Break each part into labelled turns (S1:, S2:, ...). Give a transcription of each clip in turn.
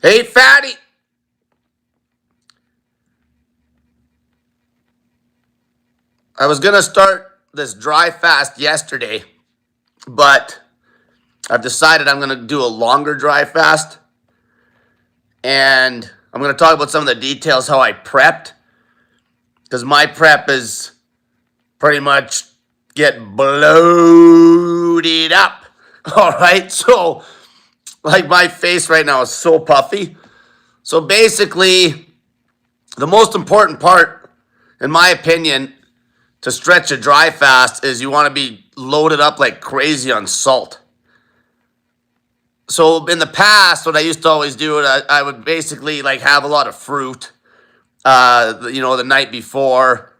S1: Hey, fatty. I was going to start this dry fast yesterday, but I've decided I'm going to do a longer dry fast. And I'm going to talk about some of the details how I prepped. Because my prep is pretty much get bloated up. All right. So, like, my face right now is so puffy. So, basically, the most important part, in my opinion, to stretch a dry fast is you want to be loaded up like crazy on salt. So in the past, what I used to always do, I would basically like have a lot of fruit, the night before,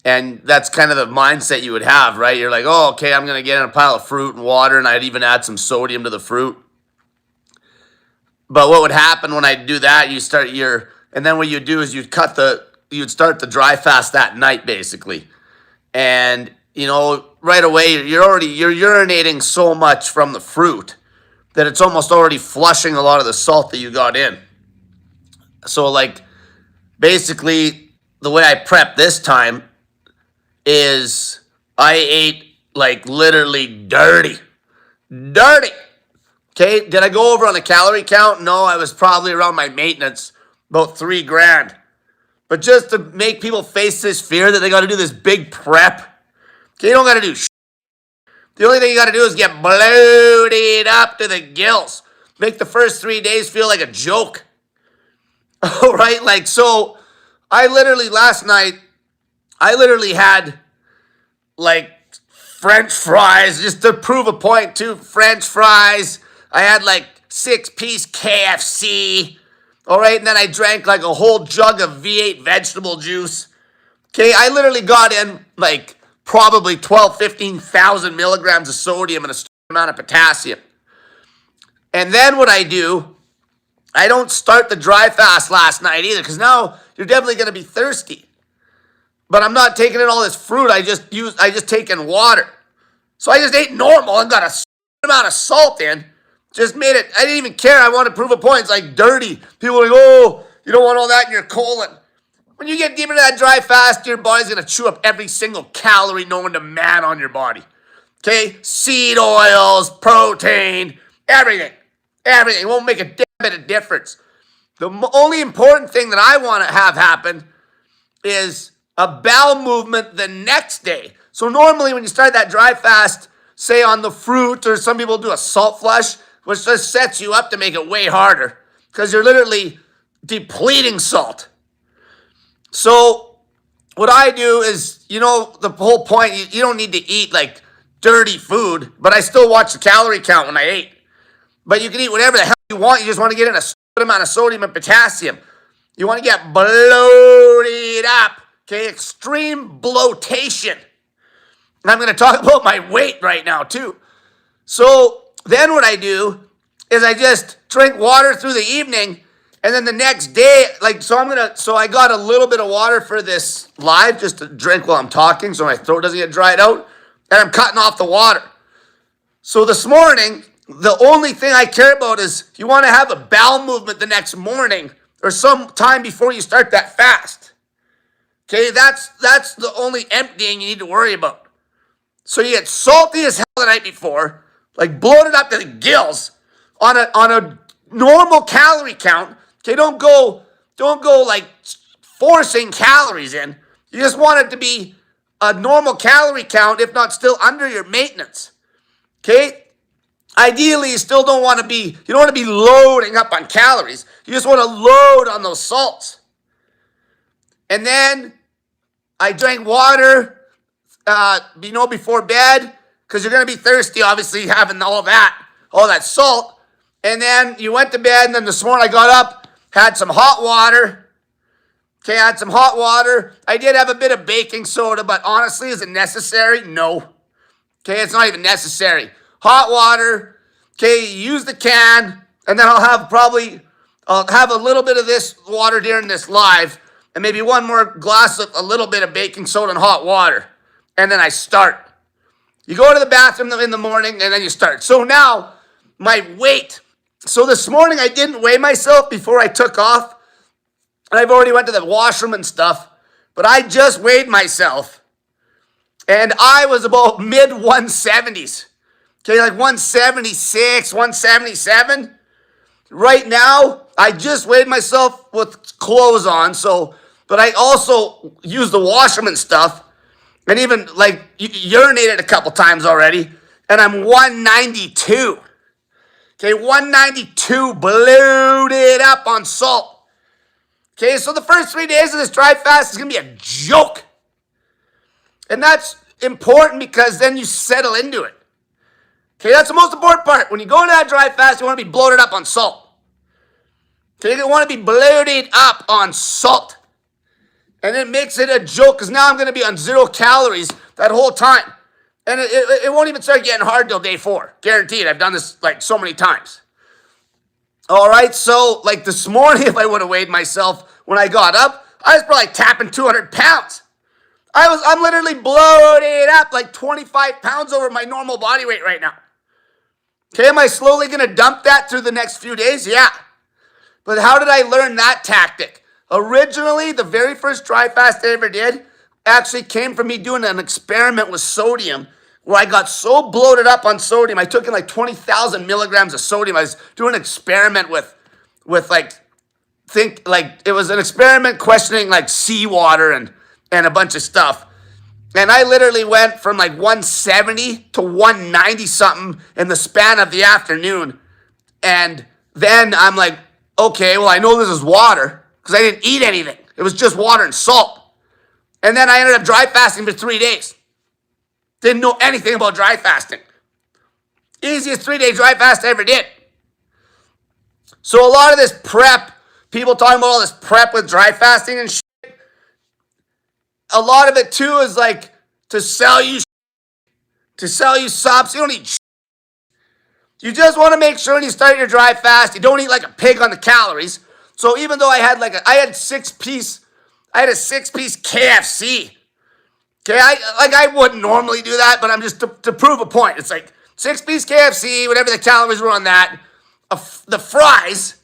S1: and that's kind of the mindset you would have, right? You're like, oh, okay, I'm gonna get in a pile of fruit and water, and I'd even add some sodium to the fruit. But what would happen when I do that? And then what you do is you'd start the dry fast that night, basically. And right away you're urinating so much from the fruit that it's almost already flushing a lot of the salt that you got in. So like basically the way I prep this time is I ate like literally dirty. Okay, did I go over on the calorie count? No, I was probably around my maintenance, about 3 grand. But just to make people face this fear that they got to do this big prep. Okay, you don't got to do shit. The only thing you got to do is get bloated up to the gills. Make the first 3 days feel like a joke. All right, like, so last night, I literally had like French fries just to prove a point too. French fries. I had like 6-piece KFC. All right, and then I drank like a whole jug of V8 vegetable juice. Okay, I literally got in like probably 12, 15,000 milligrams of sodium and a certain amount of potassium. And then what I do, I don't start the dry fast last night either, because now you're definitely going to be thirsty. But I'm not taking in all this fruit. I just take in water. So I just ate normal and got a certain amount of salt in. Just made it. I didn't even care. I wanted to prove a point. It's like dirty. People are like, oh, you don't want all that in your colon. When you get deep into that dry fast, your body's going to chew up every single calorie known to man on your body. Okay? Seed oils, protein, everything. Everything. It won't make a damn bit of difference. The only important thing that I want to have happen is a bowel movement the next day. So normally when you start that dry fast, say on the fruit, or some people do a salt flush, which just sets you up to make it way harder because you're literally depleting salt. So what I do is, the whole point, you don't need to eat like dirty food, but I still watch the calorie count when I eat. But you can eat whatever the hell you want. You just want to get in a certain amount of sodium and potassium. You want to get bloated up, okay? Extreme bloatation. And I'm going to talk about my weight right now too. So then what I do is I just drink water through the evening. And then the next day, so I got a little bit of water for this live just to drink while I'm talking so my throat doesn't get dried out. And I'm cutting off the water. So this morning, the only thing I care about is you want to have a bowel movement the next morning or some time before you start that fast. Okay, that's the only emptying you need to worry about. So you get salty as hell the night before, like bloated up to the gills on a normal calorie count. Okay, don't go like forcing calories in. You just want it to be a normal calorie count, if not still under your maintenance. Okay? Ideally, you don't want to be loading up on calories. You just want to load on those salts. And then I drank water, before bed, because you're going to be thirsty, obviously, having all that salt. And then you went to bed, and then this morning I got up, had some hot water. Okay, I had some hot water. I did have a bit of baking soda, but honestly, is it necessary? No. Okay, it's not even necessary. Hot water. Okay, use the can, and then I'll have a little bit of this water during this live, and maybe one more glass of a little bit of baking soda and hot water. And then I start. You go to the bathroom in the morning, and then you start. So now, my weight So this morning I didn't weigh myself before I took off. And I've already went to the washroom and stuff. But I just weighed myself. And I was about mid 170s. Okay, like 176, 177. Right now, I just weighed myself with clothes on. So, but I also used the washroom and stuff. And even like urinated a couple times already. And I'm 192. Okay, 192 bloated up on salt. Okay, so the first 3 days of this dry fast is going to be a joke. And that's important because then you settle into it. Okay, that's the most important part. When you go into that dry fast, you want to be bloated up on salt. Okay, you want to be bloated up on salt. And it makes it a joke because now I'm going to be on 0 calories that whole time. And it won't even start getting hard till day 4. Guaranteed. I've done this like so many times. All right, so like this morning, if I would have weighed myself when I got up, I was probably tapping 200 pounds. I'm literally bloated up like 25 pounds over my normal body weight right now. Okay, am I slowly going to dump that through the next few days? Yeah. But how did I learn that tactic? Originally, the very first dry fast I ever did actually came from me doing an experiment with sodium where I got so bloated up on sodium. I took in like 20,000 milligrams of sodium. I was doing an experiment with it was an experiment questioning like seawater and a bunch of stuff. And I literally went from like 170 to 190 something in the span of the afternoon. And then I'm like, okay, well, I know this is water because I didn't eat anything. It was just water and salt. And then I ended up dry fasting for 3 days. Didn't know anything about dry fasting. Easiest 3-day dry fast I ever did. So a lot of this prep, people talking about all this prep with dry fasting and shit, a lot of it too is like to sell you subs. You don't eat shit. You just want to make sure when you start your dry fast, you don't eat like a pig on the calories. So even though I had I had a 6-piece KFC. Okay, I wouldn't normally do that, but I'm just to prove a point. It's like 6-piece KFC, whatever the calories were on that. The fries,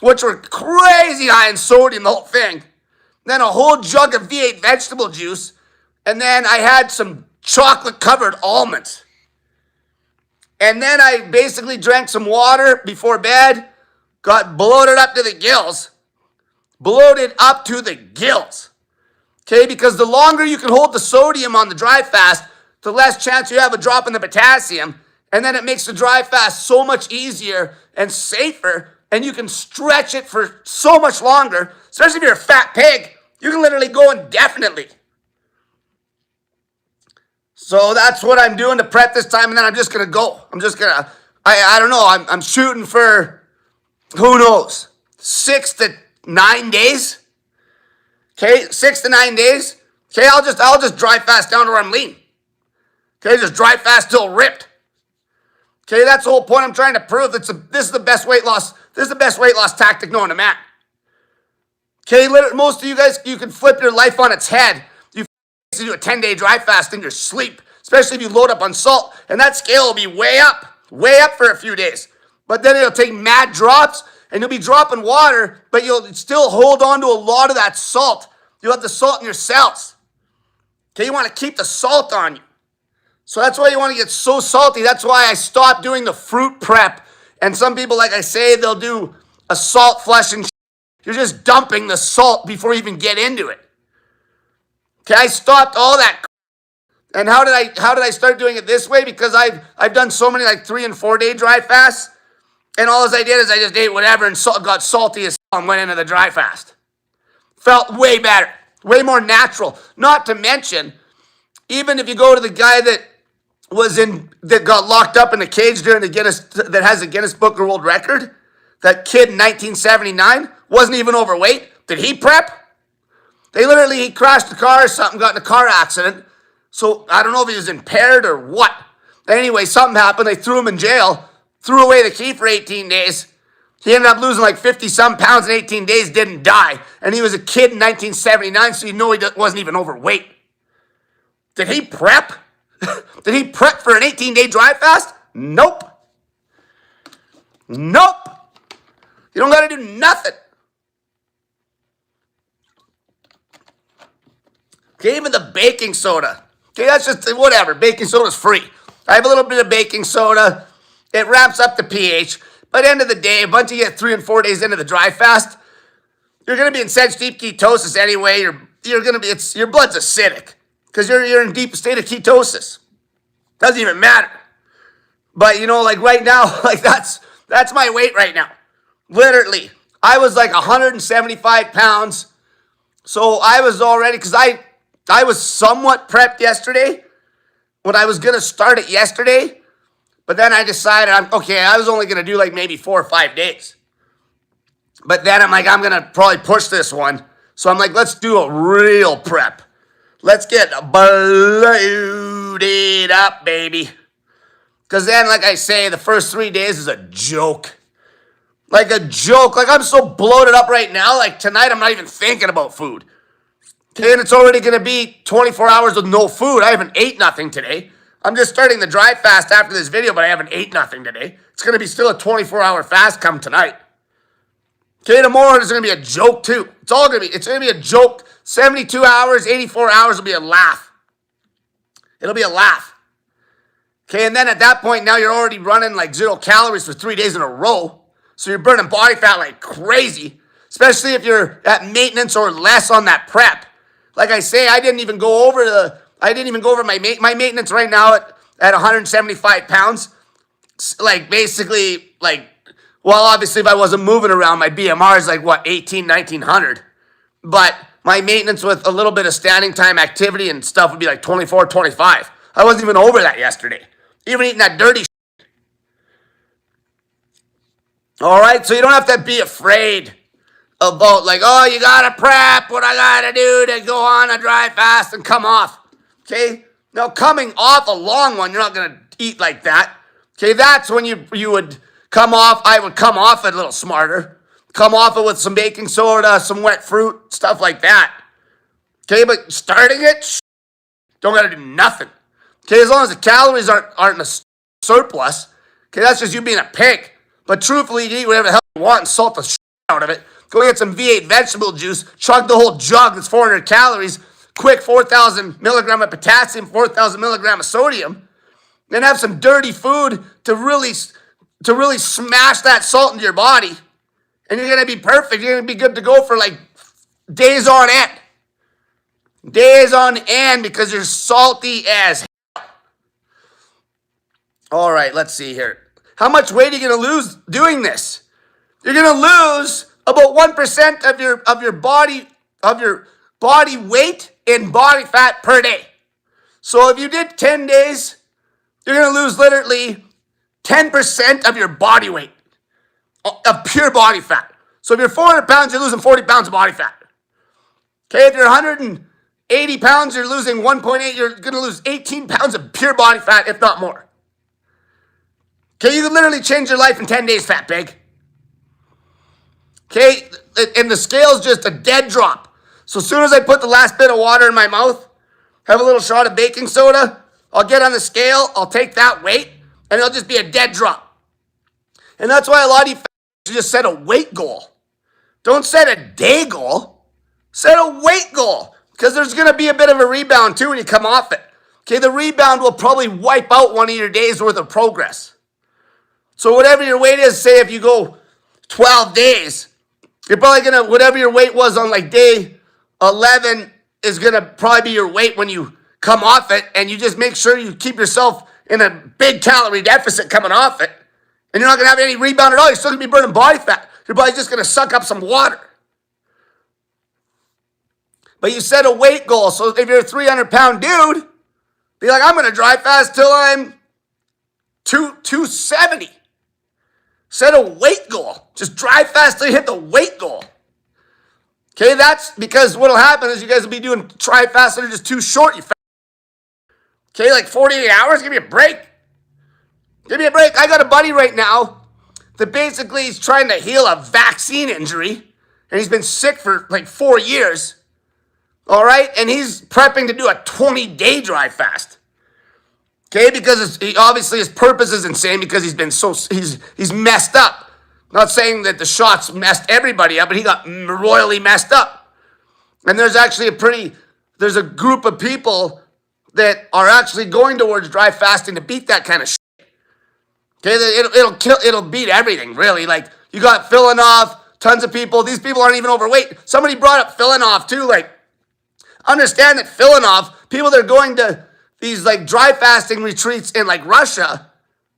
S1: which were crazy high in sodium, the whole thing. Then a whole jug of V8 vegetable juice. And then I had some chocolate-covered almonds. And then I basically drank some water before bed, got bloated up to the gills. Bloated up to the gills. Okay, because the longer you can hold the sodium on the dry fast, the less chance you have a drop in the potassium. And then it makes the dry fast so much easier and safer, and you can stretch it for so much longer, especially if you're a fat pig. You can literally go indefinitely. So that's what I'm doing to prep this time, and then I'm just going to go. I don't know, I'm shooting for, who knows, 6 to 9 days. Okay, 6 to 9 days. Okay, I'll just dry fast down to where I'm lean. Okay, just dry fast till ripped. Okay, that's the whole point I'm trying to prove. This is the best weight loss. This is the best weight loss tactic known to man. Okay, most of you guys, you can flip your life on its head. You do a 10-day dry fast in your sleep, especially if you load up on salt, and that scale will be way up for a few days. But then it'll take mad drops, and you'll be dropping water, but you'll still hold on to a lot of that salt. You'll have the salt in your cells. Okay, you want to keep the salt on you. So that's why you want to get so salty. That's why I stopped doing the fruit prep. And some people, like I say, they'll do a salt flush and you're just dumping the salt before you even get into it. Okay, I stopped all that. And how did I start doing it this way? Because I've done so many like 3 and 4 day dry fasts, and all I did is I just ate whatever and got salty as hell and went into the dry fast. Felt way better, way more natural. Not to mention, even if you go to the guy that got locked up in a cage during that has a Guinness Book of World Record, that kid in 1979 wasn't even overweight. Did he prep? He crashed the car or something, got in a car accident. So I don't know if he was impaired or what. Anyway, something happened. They threw him in jail, threw away the key for 18 days. He ended up losing like 50-some pounds in 18 days, didn't die. And he was a kid in 1979, so you know he wasn't even overweight. Did he prep? Did he prep for an 18-day dry fast? Nope. Nope. You don't got to do nothing. Okay, even the baking soda. Okay, that's just whatever. Baking soda's free. I have a little bit of baking soda. It wraps up the pH. By the end of the day, once you get 3 and 4 days into the dry fast, you're gonna be in such deep ketosis anyway. You're gonna be your blood's acidic because you're in deep state of ketosis. Doesn't even matter. But you know, like right now, like that's my weight right now. Literally, I was like 175 pounds. So I was already because I was somewhat prepped yesterday when I was gonna start it yesterday. But then I decided I was only gonna do like maybe 4 or 5 days. But then I'm like, I'm gonna probably push this one. So I'm like, let's do a real prep. Let's get bloated up, baby. Because then, like I say, the first 3 days is a joke. Like a joke. Like I'm so bloated up right now, like tonight I'm not even thinking about food. Okay, and it's already gonna be 24 hours with no food. I haven't ate nothing today. I'm just starting the dry fast after this video, but I haven't ate nothing today. It's gonna be still a 24-hour fast come tonight. Okay, tomorrow is gonna be a joke too. It's gonna be a joke. 72 hours, 84 hours will be a laugh. It'll be a laugh. Okay, and then at that point, now you're already running like 0 calories for 3 days in a row. So you're burning body fat like crazy, especially if you're at maintenance or less on that prep. Like I say, I didn't even go over my maintenance right now at 175 pounds. Like basically, well, obviously if I wasn't moving around, my BMR is like what, 1900. But my maintenance with a little bit of standing time activity and stuff would be like 24, 25. I wasn't even over that yesterday. Even eating that dirty shit. All right, so you don't have to be afraid about like, oh, you gotta prep, what I gotta do to go on a dry fast and come off. Okay? Now coming off a long one, you're not gonna eat like that. Okay, that's when you would come off. I would come off it a little smarter. Come off it with some baking soda, some wet fruit, stuff like that. Okay, but starting it, don't gotta do nothing. Okay, as long as the calories aren't in a surplus. Okay, that's just you being a pig. But truthfully, you eat whatever the hell you want and salt the shit out of it. Go get some V8 vegetable juice, chug the whole jug that's 400 calories, quick 4,000 milligram of potassium, 4,000 milligram of sodium, then have some dirty food to really smash that salt into your body. And you're going to be perfect. You're going to be good to go for like days on end. Days on end because you're salty as hell. All right, let's see here. How much weight are you going to lose doing this? You're going to lose about 1% of your body weight in body fat per day. So if you did 10 days, you're going to lose literally 10% of your body weight of pure body fat. So if you're 400 pounds, you're losing 40 pounds of body fat. Okay, if you're 180 pounds, you're losing 1.8. You're going to lose 18 pounds of pure body fat, if not more. Okay, you can literally change your life in 10 days, fat pig. Okay, and the scale's just a dead drop. So as soon as I put the last bit of water in my mouth, have a little shot of baking soda, I'll get on the scale, I'll take that weight, and it'll just be a dead drop. And that's why a lot of you just set a weight goal. Don't set a day goal. Set a weight goal. Because there's going to be a bit of a rebound too when you come off it. Okay, the rebound will probably wipe out one of your days worth of progress. So whatever your weight is, say if you go 12 days, you're probably going to, whatever your weight was on like day 11 is going to probably be your weight when you come off it. And you just make sure you keep yourself in a big calorie deficit coming off it. And you're not going to have any rebound at all. You're still going to be burning body fat. Your body's just going to suck up some water. But you set a weight goal. So if you're a 300-pound dude, be like, I'm going to dry fast till I'm 270. Set a weight goal. Just dry fast till you hit the weight goal. Okay, that's because what'll happen is you guys will be doing dry fasts that are just too short. Okay, like 48 hours? Give me a break. Give me a break. I got a buddy right now that basically is trying to heal a vaccine injury, and he's been sick for like 4 years. All right, and he's prepping to do a 20-day dry fast. Okay, because obviously his purpose is insane because he's messed up. Not saying that the shots messed everybody up, but he got royally messed up. And there's a group of people that are actually going towards dry fasting to beat that kind of shit. Okay, it'll beat everything, really. Like, you got Filanov, tons of people. These people aren't even overweight. Somebody brought up Filanov too. Like, understand that Filanov, people that are going to these like dry fasting retreats in like Russia,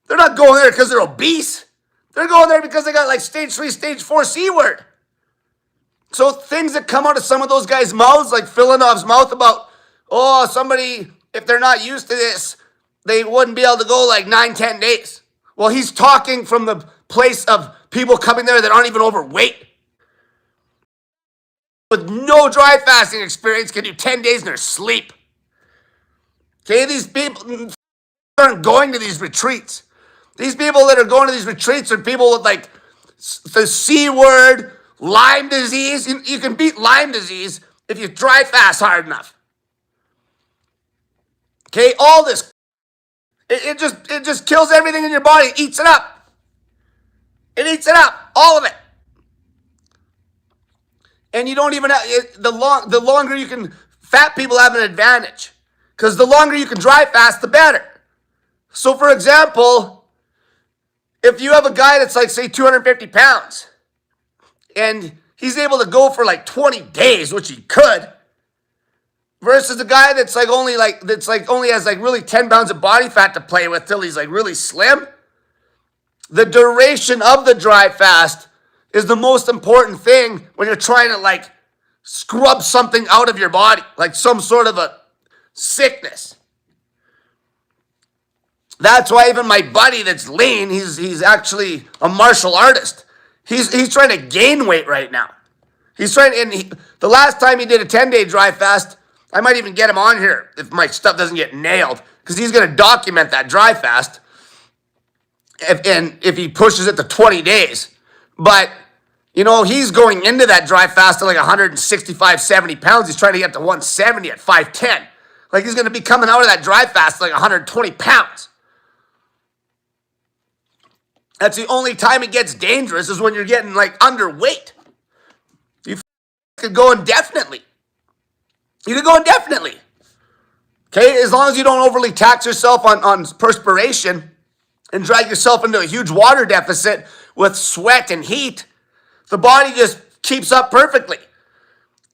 S1: they're not going there because they're obese. They're going there because they got like stage 3, stage 4 C word. So things that come out of some of those guys' mouths, like Filanov's mouth about, oh, somebody, if they're not used to this, they wouldn't be able to go like 9-10 days. Well, he's talking from the place of people coming there that aren't even overweight. With no dry fasting experience can do 10 days in their sleep. Okay, these people aren't going to these retreats. These people that are going to these retreats are people with like the C word, Lyme disease. You can beat Lyme disease if you dry fast hard enough. Okay, all this, it just kills everything in your body. It eats it up. It eats it up, all of it. And you don't even have, the longer you can, fat people have an advantage. Because the longer you can dry fast, the better. So for example, if you have a guy that's like, say, 250 pounds, and he's able to go for like 20 days, which he could, versus a guy that's only has like really 10 pounds of body fat to play with till he's like really slim, the duration of the dry fast is the most important thing when you're trying to like scrub something out of your body, like some sort of a sickness. That's why even my buddy that's lean, he's actually a martial artist. He's trying to gain weight right now. The last time he did a 10-day dry fast, I might even get him on here if my stuff doesn't get nailed, because he's going to document that dry fast if he pushes it to 20 days. But, he's going into that dry fast at like 165, 70 pounds. He's trying to get to 170 at 5'10". Like, he's going to be coming out of that dry fast like 120 pounds. That's the only time it gets dangerous, is when you're getting like underweight. You could go indefinitely. You could go indefinitely. Okay, as long as you don't overly tax yourself on perspiration and drag yourself into a huge water deficit with sweat and heat, the body just keeps up perfectly.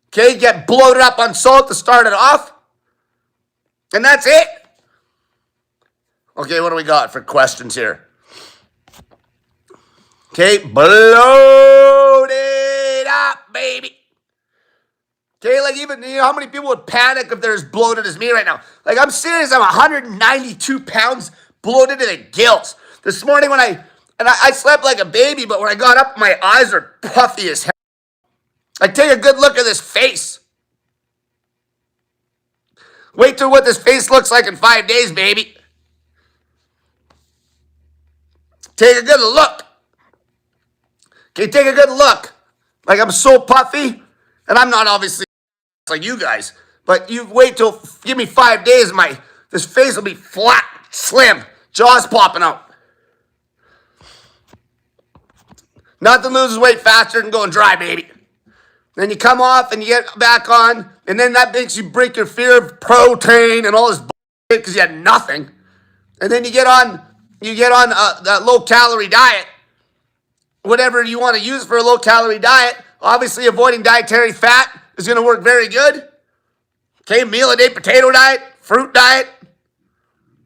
S1: Okay, get bloated up on salt to start it off, and that's it. Okay, what do we got for questions here? Okay, bloated up, baby. Okay, like even, how many people would panic if they're as bloated as me right now? Like, I'm serious, I'm 192 pounds bloated to the gills. This morning when I slept like a baby, but when I got up, my eyes are puffy as hell. Like, take a good look at this face. Wait till what this face looks like in 5 days, baby. Take a good look. Okay, take a good look. Like, I'm so puffy, and I'm not obviously like you guys, but you wait till, give me 5 days, this face will be flat, slim, jaws popping out. Nothing loses weight faster than going dry, baby. Then you come off and you get back on, and then that makes you break your fear of protein and all this bullshit because you had nothing. And then you get on that low-calorie diet, whatever you want to use for a low-calorie diet. Obviously, avoiding dietary fat is going to work very good. Okay, meal-a-day potato diet, fruit diet,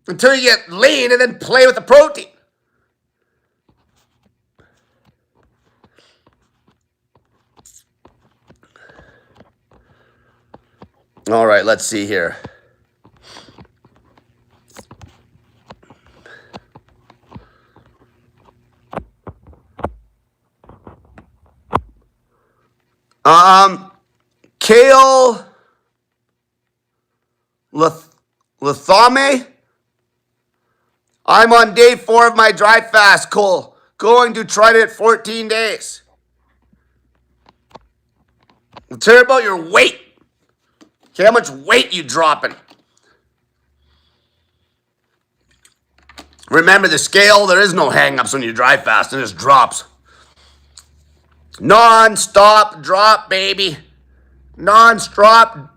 S1: until you get lean, and then play with the protein. All right, let's see here. Kale Lathame. I'm on day 4 of my dry fast, Cole. Going to try it 14 days. Let's hear about your weight. Okay, how much weight you dropping? Remember the scale, there is no hang-ups when you dry fast. It just drops. Non-stop drop, baby. Non-stop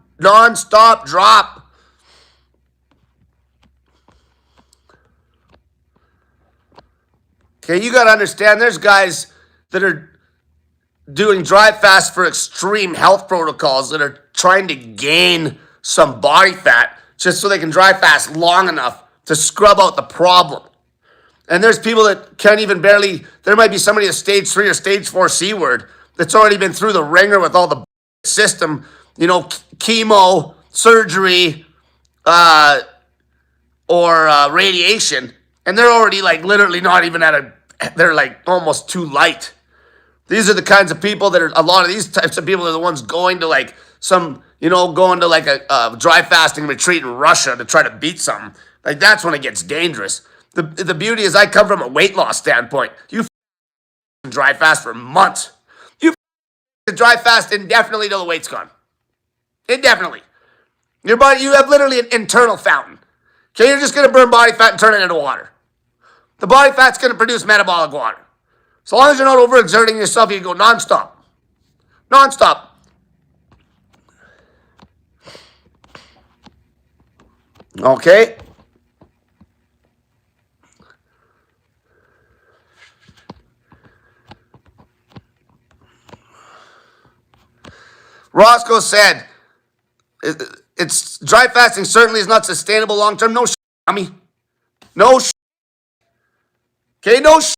S1: drop. Okay, you got to understand there's guys that are doing dry fast for extreme health protocols that are trying to gain some body fat just so they can dry fast long enough to scrub out the problem. And there's people that can't even barely, there might be somebody at stage 3 or stage 4 C word that's already been through the ringer with all the system, you know, chemo, surgery, or radiation. And they're already like literally not even they're like almost too light. These are the kinds of people that are, a lot of these types of people are the ones going to like some, you know, going to like a dry fasting retreat in Russia to try to beat something. Like that's when it gets dangerous. The beauty is I come from a weight loss standpoint. You dry fast for months. You dry fast indefinitely till the weight's gone. Indefinitely. Your body, you have literally an internal fountain. Okay, you're just going to burn body fat and turn it into water. The body fat's going to produce metabolic water. So long as you're not overexerting yourself, you can go nonstop. Nonstop. Okay. Roscoe said, it's dry fasting certainly is not sustainable long term. No shit, mommy. No shit. Okay, no shit.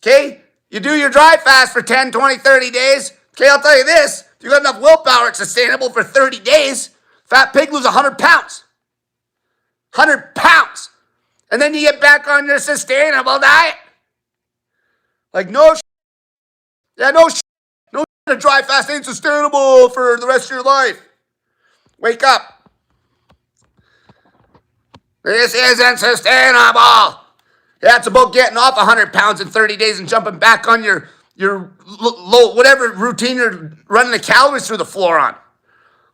S1: Okay? You do your dry fast for 10, 20, 30 days. Okay, I'll tell you this. If you got enough willpower, it's sustainable for 30 days. Fat pig lose 100 pounds. 100 pounds. And then you get back on your sustainable diet. Like, no shit. Yeah, no shit. No shit. A dry fast ain't sustainable for the rest of your life. Wake up. This isn't sustainable. Yeah, it's about getting off 100 pounds in 30 days and jumping back on your low, whatever routine you're running the calories through the floor on.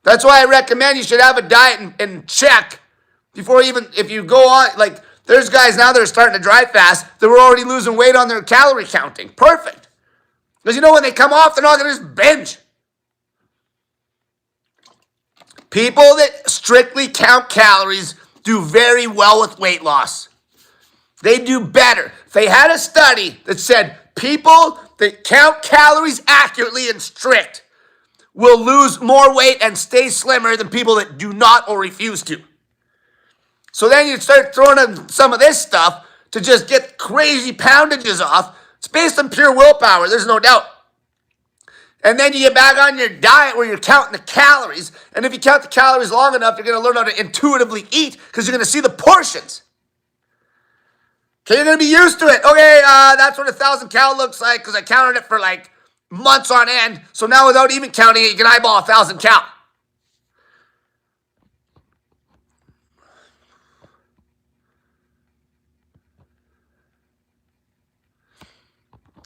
S1: That's why I recommend you should have a diet and check before even, if you go on, like, there's guys now that are starting to dry fast that were already losing weight on their calorie counting. Perfect. Because you know when they come off, they're not going to just binge. People that strictly count calories do very well with weight loss. They do better. They had a study that said people that count calories accurately and strict will lose more weight and stay slimmer than people that do not or refuse to. So then you start throwing in some of this stuff to just get crazy poundages off. It's based on pure willpower, there's no doubt. And then you get back on your diet where you're counting the calories. And if you count the calories long enough, you're going to learn how to intuitively eat because you're going to see the portions. Okay, you're going to be used to it. Okay, that's what 1,000 cal looks like because I counted it for like months on end. So now without even counting it, you can eyeball 1,000 cal.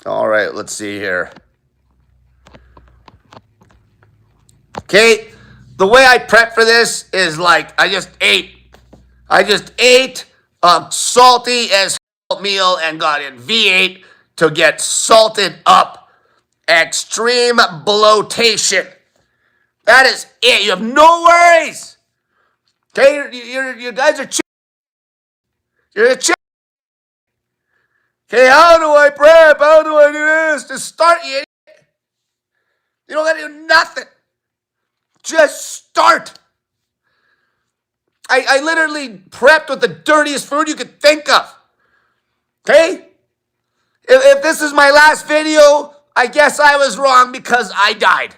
S1: All right, let's see here. Okay, the way I prep for this is like I just ate a salty as hell meal and got in V8 to get salted up. Extreme bloatation. That is it. You have no worries. Okay, you guys are chill. You're a chill. Okay, how do I prep? How do I do this? Just start, you idiot. You don't got to do nothing. Just start. I literally prepped with the dirtiest food you could think of. Okay? If this is my last video, I guess I was wrong because I died.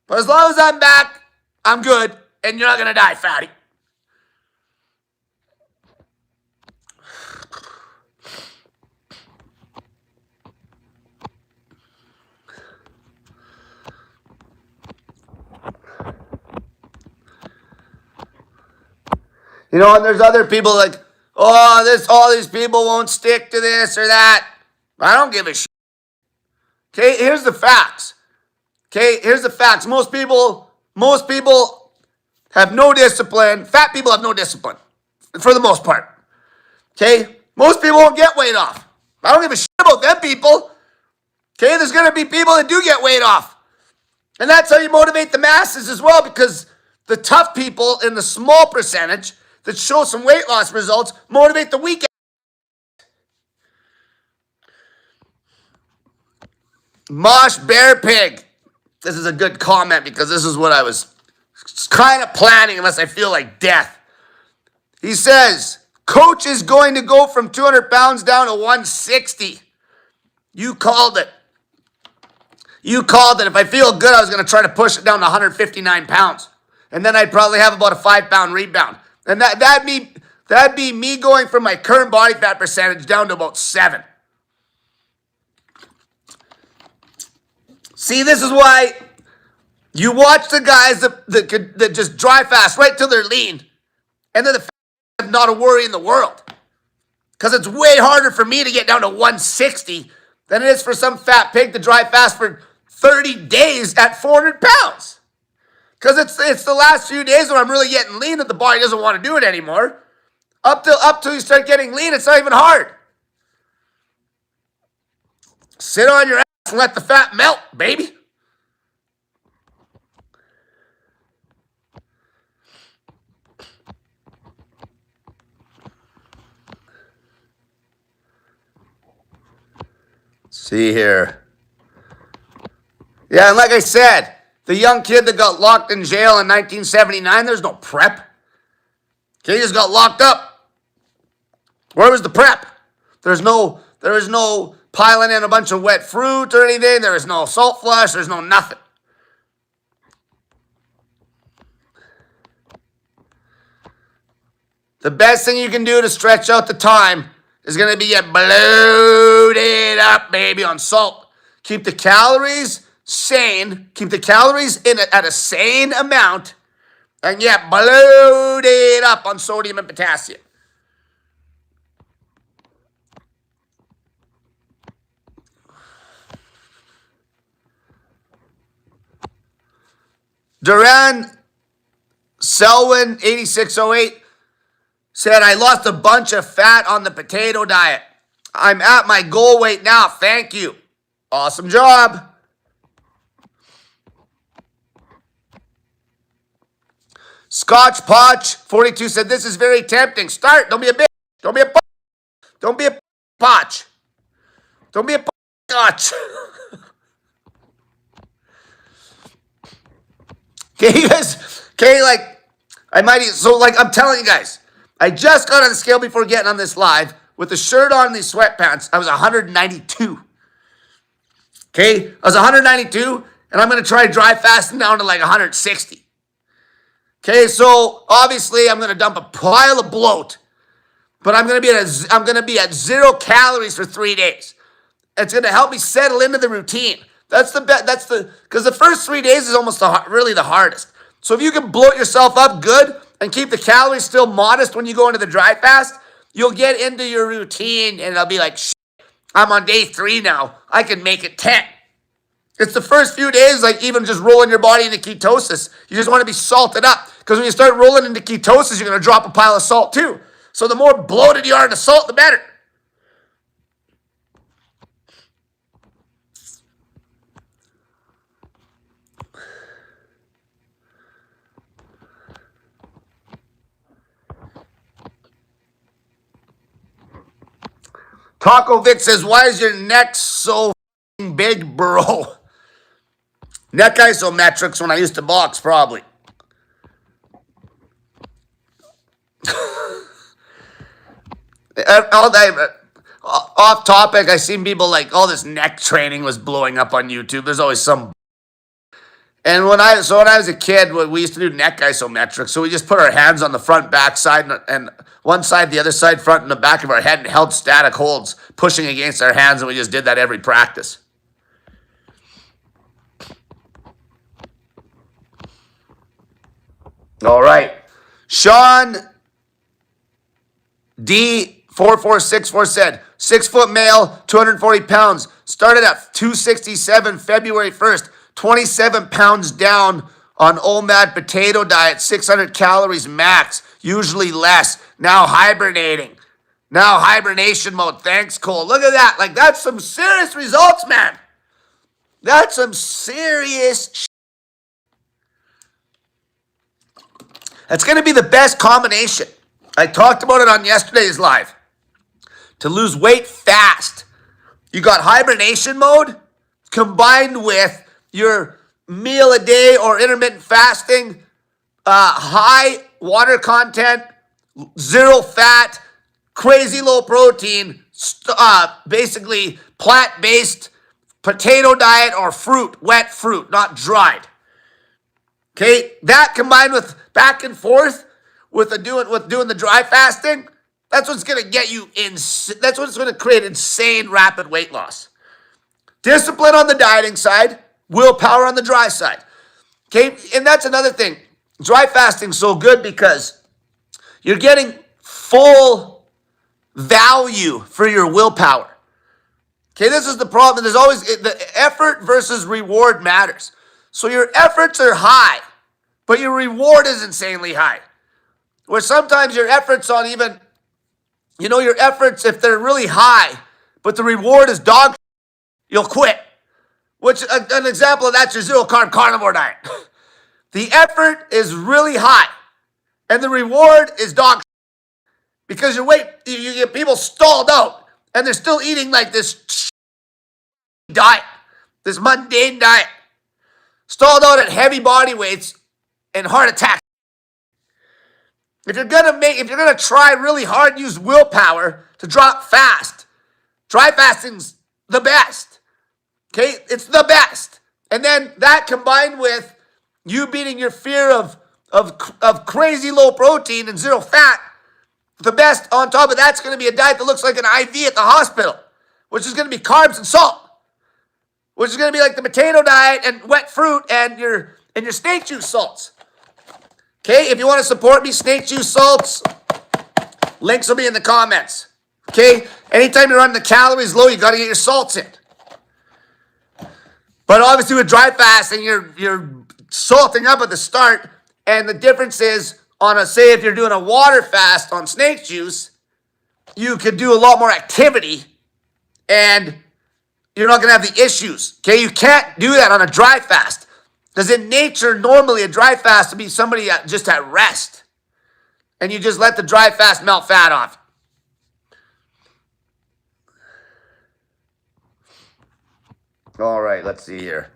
S1: But as long as I'm back, I'm good. And you're not going to die, fatty. You know, and there's other people like, oh, all these people won't stick to this or that. I don't give a shit. Okay, here's the facts. Okay, here's the facts. Most people have no discipline. Fat people have no discipline, for the most part. Okay? Most people won't get weight off. I don't give a shit about them people. Okay? There's going to be people that do get weight off. And that's how you motivate the masses as well, because the tough people in the small percentage that show some weight loss results motivate the weak. Mosh Bear Pig. This is a good comment because this is what I was kind of planning unless I feel like death. He says, Coach is going to go from 200 pounds down to 160. You called it. You called it. If I feel good, I was going to try to push it down to 159 pounds. And then I'd probably have about a 5-pound rebound. And that'd be me going from my current body fat percentage down to about 7. See, this is why you watch the guys that just drive fast right till they're lean. And then the fat have not a worry in the world. Because it's way harder for me to get down to 160 than it is for some fat pig to drive fast for 30 days at 400 pounds. Because it's the last few days when I'm really getting lean that the body doesn't want to do it anymore. Up till you start getting lean, it's not even hard. Sit on your ass and let the fat melt, baby. See here. Yeah, and like I said, the young kid that got locked in jail in 1979, there's no prep. Okay, he just got locked up. Where was the prep? There was no piling in a bunch of wet fruit or anything. There was no salt flush. There's no nothing. The best thing you can do to stretch out the time is going to be get bloated up, baby, on salt. Keep the calories sane. Keep the calories in at a sane amount. And get bloated up on sodium and potassium. Duran Selwyn 8608 said, I lost a bunch of fat on the potato diet. I'm at my goal weight now. Thank you. Awesome job. Scotch Potch 42 said, this is very tempting. Start. Don't be a bitch. Don't be a potch. Don't be a potch. Don't be a potch. Okay, you guys. Okay, I'm telling you guys, I just got on the scale before getting on this live with the shirt on and these sweatpants. I was 192. Okay, I was 192, and I'm going to try dry fasting down to like 160. Okay, so obviously I'm going to dump a pile of bloat, but I'm going to be at 0 calories for 3 days. It's going to help me settle into the routine. Because the first 3 days is almost really the hardest. So if you can bloat yourself up good and keep the calories still modest when you go into the dry fast, you'll get into your routine and it'll be like, shit, I'm on day 3 now. I can make it 10. It's the first few days, like even just rolling your body into ketosis. You just want to be salted up. Because when you start rolling into ketosis, you're going to drop a pile of salt too. So the more bloated you are in the salt, the better. Taco Vic says, why is your neck so big, bro? Neck isometrics when I used to box, probably. Off topic, I seen people like, all this neck training was blowing up on YouTube. There's always some. And when I was a kid, we used to do neck isometrics. So we just put our hands on the front, back side, and one side, the other side, front, and the back of our head, and held static holds, pushing against our hands, and we just did that every practice. All right. Sean D4464 said, 6-foot male, 240 pounds, started at 267 February 1st, 27 pounds down on OMAD potato diet, 600 calories max, usually less, now hibernating. Now hibernation mode. Thanks, Cole. Look at that. Like, that's some serious results, man. That's some serious shit. That's going to be the best combination. I talked about it on yesterday's live. To lose weight fast, you got hibernation mode combined with your meal a day or intermittent fasting, high water content, zero fat, crazy low protein, basically plant-based potato diet or fruit, wet fruit, not dried. Okay, that combined with back and forth with doing the dry fasting, that's what's going to get you in. That's what's going to create insane rapid weight loss. Discipline on the dieting side, willpower on the dry side. Okay, and that's another thing. Dry fasting's so good because you're getting full value for your willpower. Okay, this is the problem. There's always the effort versus reward matters. So your efforts are high, but your reward is insanely high. Where sometimes your efforts on even, your efforts, if they're really high, but the reward is dog, you'll quit. Which, an example of that's your zero-carb carnivore diet. The effort is really high, and the reward is dog because you get people stalled out, and they're still eating like this diet, this mundane diet, stalled out at heavy body weights and heart attacks. If you're gonna try really hard and use willpower to drop fast, dry fasting's the best. Okay, it's the best. And then that combined with you beating your fear of crazy low protein and zero fat, the best on top of that's going to be a diet that looks like an IV at the hospital, which is going to be carbs and salt, which is going to be like the potato diet and wet fruit and your snake juice salts. Okay, if you want to support me, snake juice salts, links will be in the comments. Okay, anytime you're running the calories low, you got to get your salts in. But obviously with dry fasting, you're salting up at the start, and the difference is say if you're doing a water fast on snake juice, you could do a lot more activity, and you're not going to have the issues. Okay, you can't do that on a dry fast, because in nature, normally a dry fast would be somebody just at rest, and you just let the dry fast melt fat off. All right, let's see here.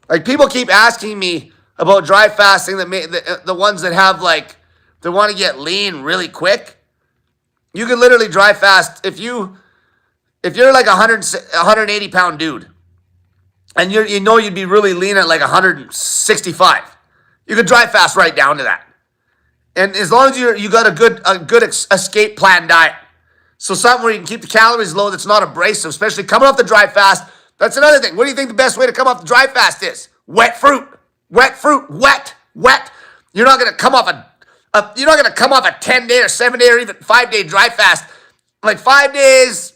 S1: Like, people keep asking me about dry fasting, the ones that have, like, they want to get lean really quick. You can literally dry fast if you're like a 180-pound dude, and you'd be really lean at like 165. You could dry fast right down to that. And as long as you got a good escape plan diet, so something where you can keep the calories low that's not abrasive, especially coming off the dry fast. That's another thing. What do you think the best way to come off the dry fast is? Wet fruit. Wet fruit. Wet. You're not going to come off a 10-day or 7-day or even 5-day dry fast. Like 5 days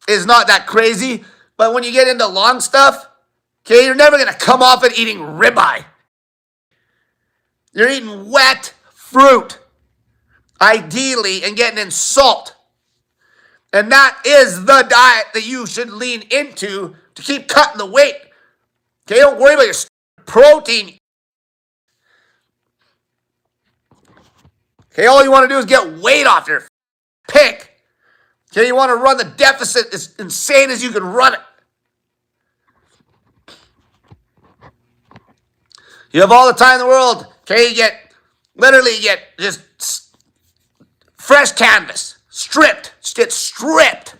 S1: is not that crazy, but when you get into long stuff, okay, you're never going to come off it eating ribeye. You're eating wet fruit, ideally, and getting in salt. And that is the diet that you should lean into to keep cutting the weight. Okay, don't worry about your protein. Okay, all you want to do is get weight off your pig. Okay, you want to run the deficit as insane as you can run it. You have all the time in the world. Okay, you get just fresh canvas, stripped. Just get stripped.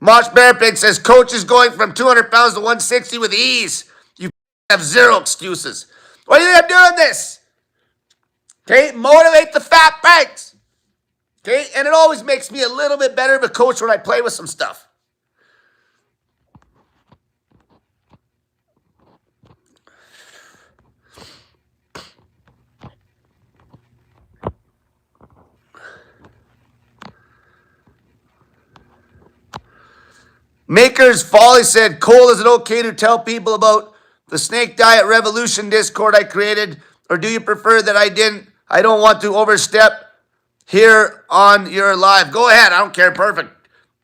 S1: Mosh Bear Pig says, Coach is going from 200 pounds to 160 with ease. You have zero excuses. Why do you think I'm doing this? Okay, motivate the fat pigs. Okay, and it always makes me a little bit better of a coach when I play with some stuff. Maker's Folly said, Cole, is it okay to tell people about the Snake Diet Revolution Discord I created? Or do you prefer that I I don't want to overstep here on your live. Go ahead. I don't care. Perfect.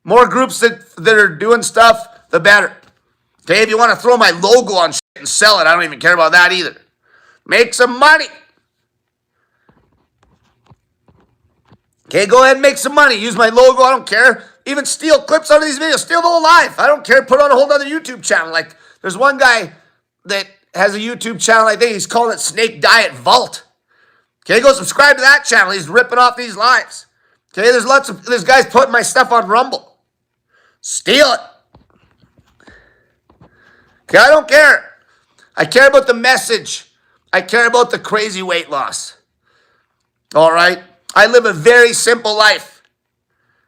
S1: More groups that are doing stuff, the better. Okay, if you want to throw my logo on shit and sell it, I don't even care about that either. Make some money. Okay, go ahead and make some money. Use my logo. I don't care. Even steal clips out of these videos. Steal the whole life. I don't care. Put on a whole other YouTube channel. Like, there's one guy that has a YouTube channel. I think he's calling it Snake Diet Vault. Okay, go subscribe to that channel. He's ripping off these lives. Okay, there's guys putting my stuff on Rumble. Steal it. Okay, I don't care. I care about the message. I care about the crazy weight loss. All right? I live a very simple life.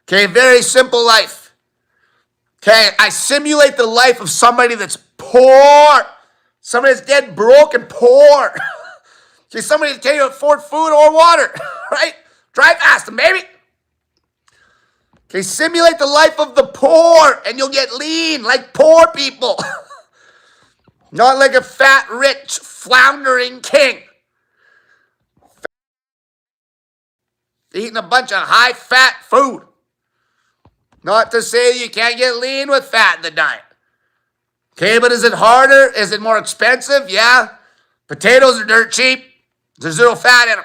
S1: Okay, very simple life. Okay, I simulate the life of somebody that's poor. Somebody that's dead broke and poor. Okay, somebody that can't afford food or water. Right? Drive fast, baby. Okay, simulate the life of the poor and you'll get lean like poor people. Not like a fat, rich, floundering king. Eating a bunch of high-fat food. Not to say you can't get lean with fat in the diet. Okay, but is it harder? Is it more expensive? Yeah. Potatoes are dirt cheap. There's zero fat in them.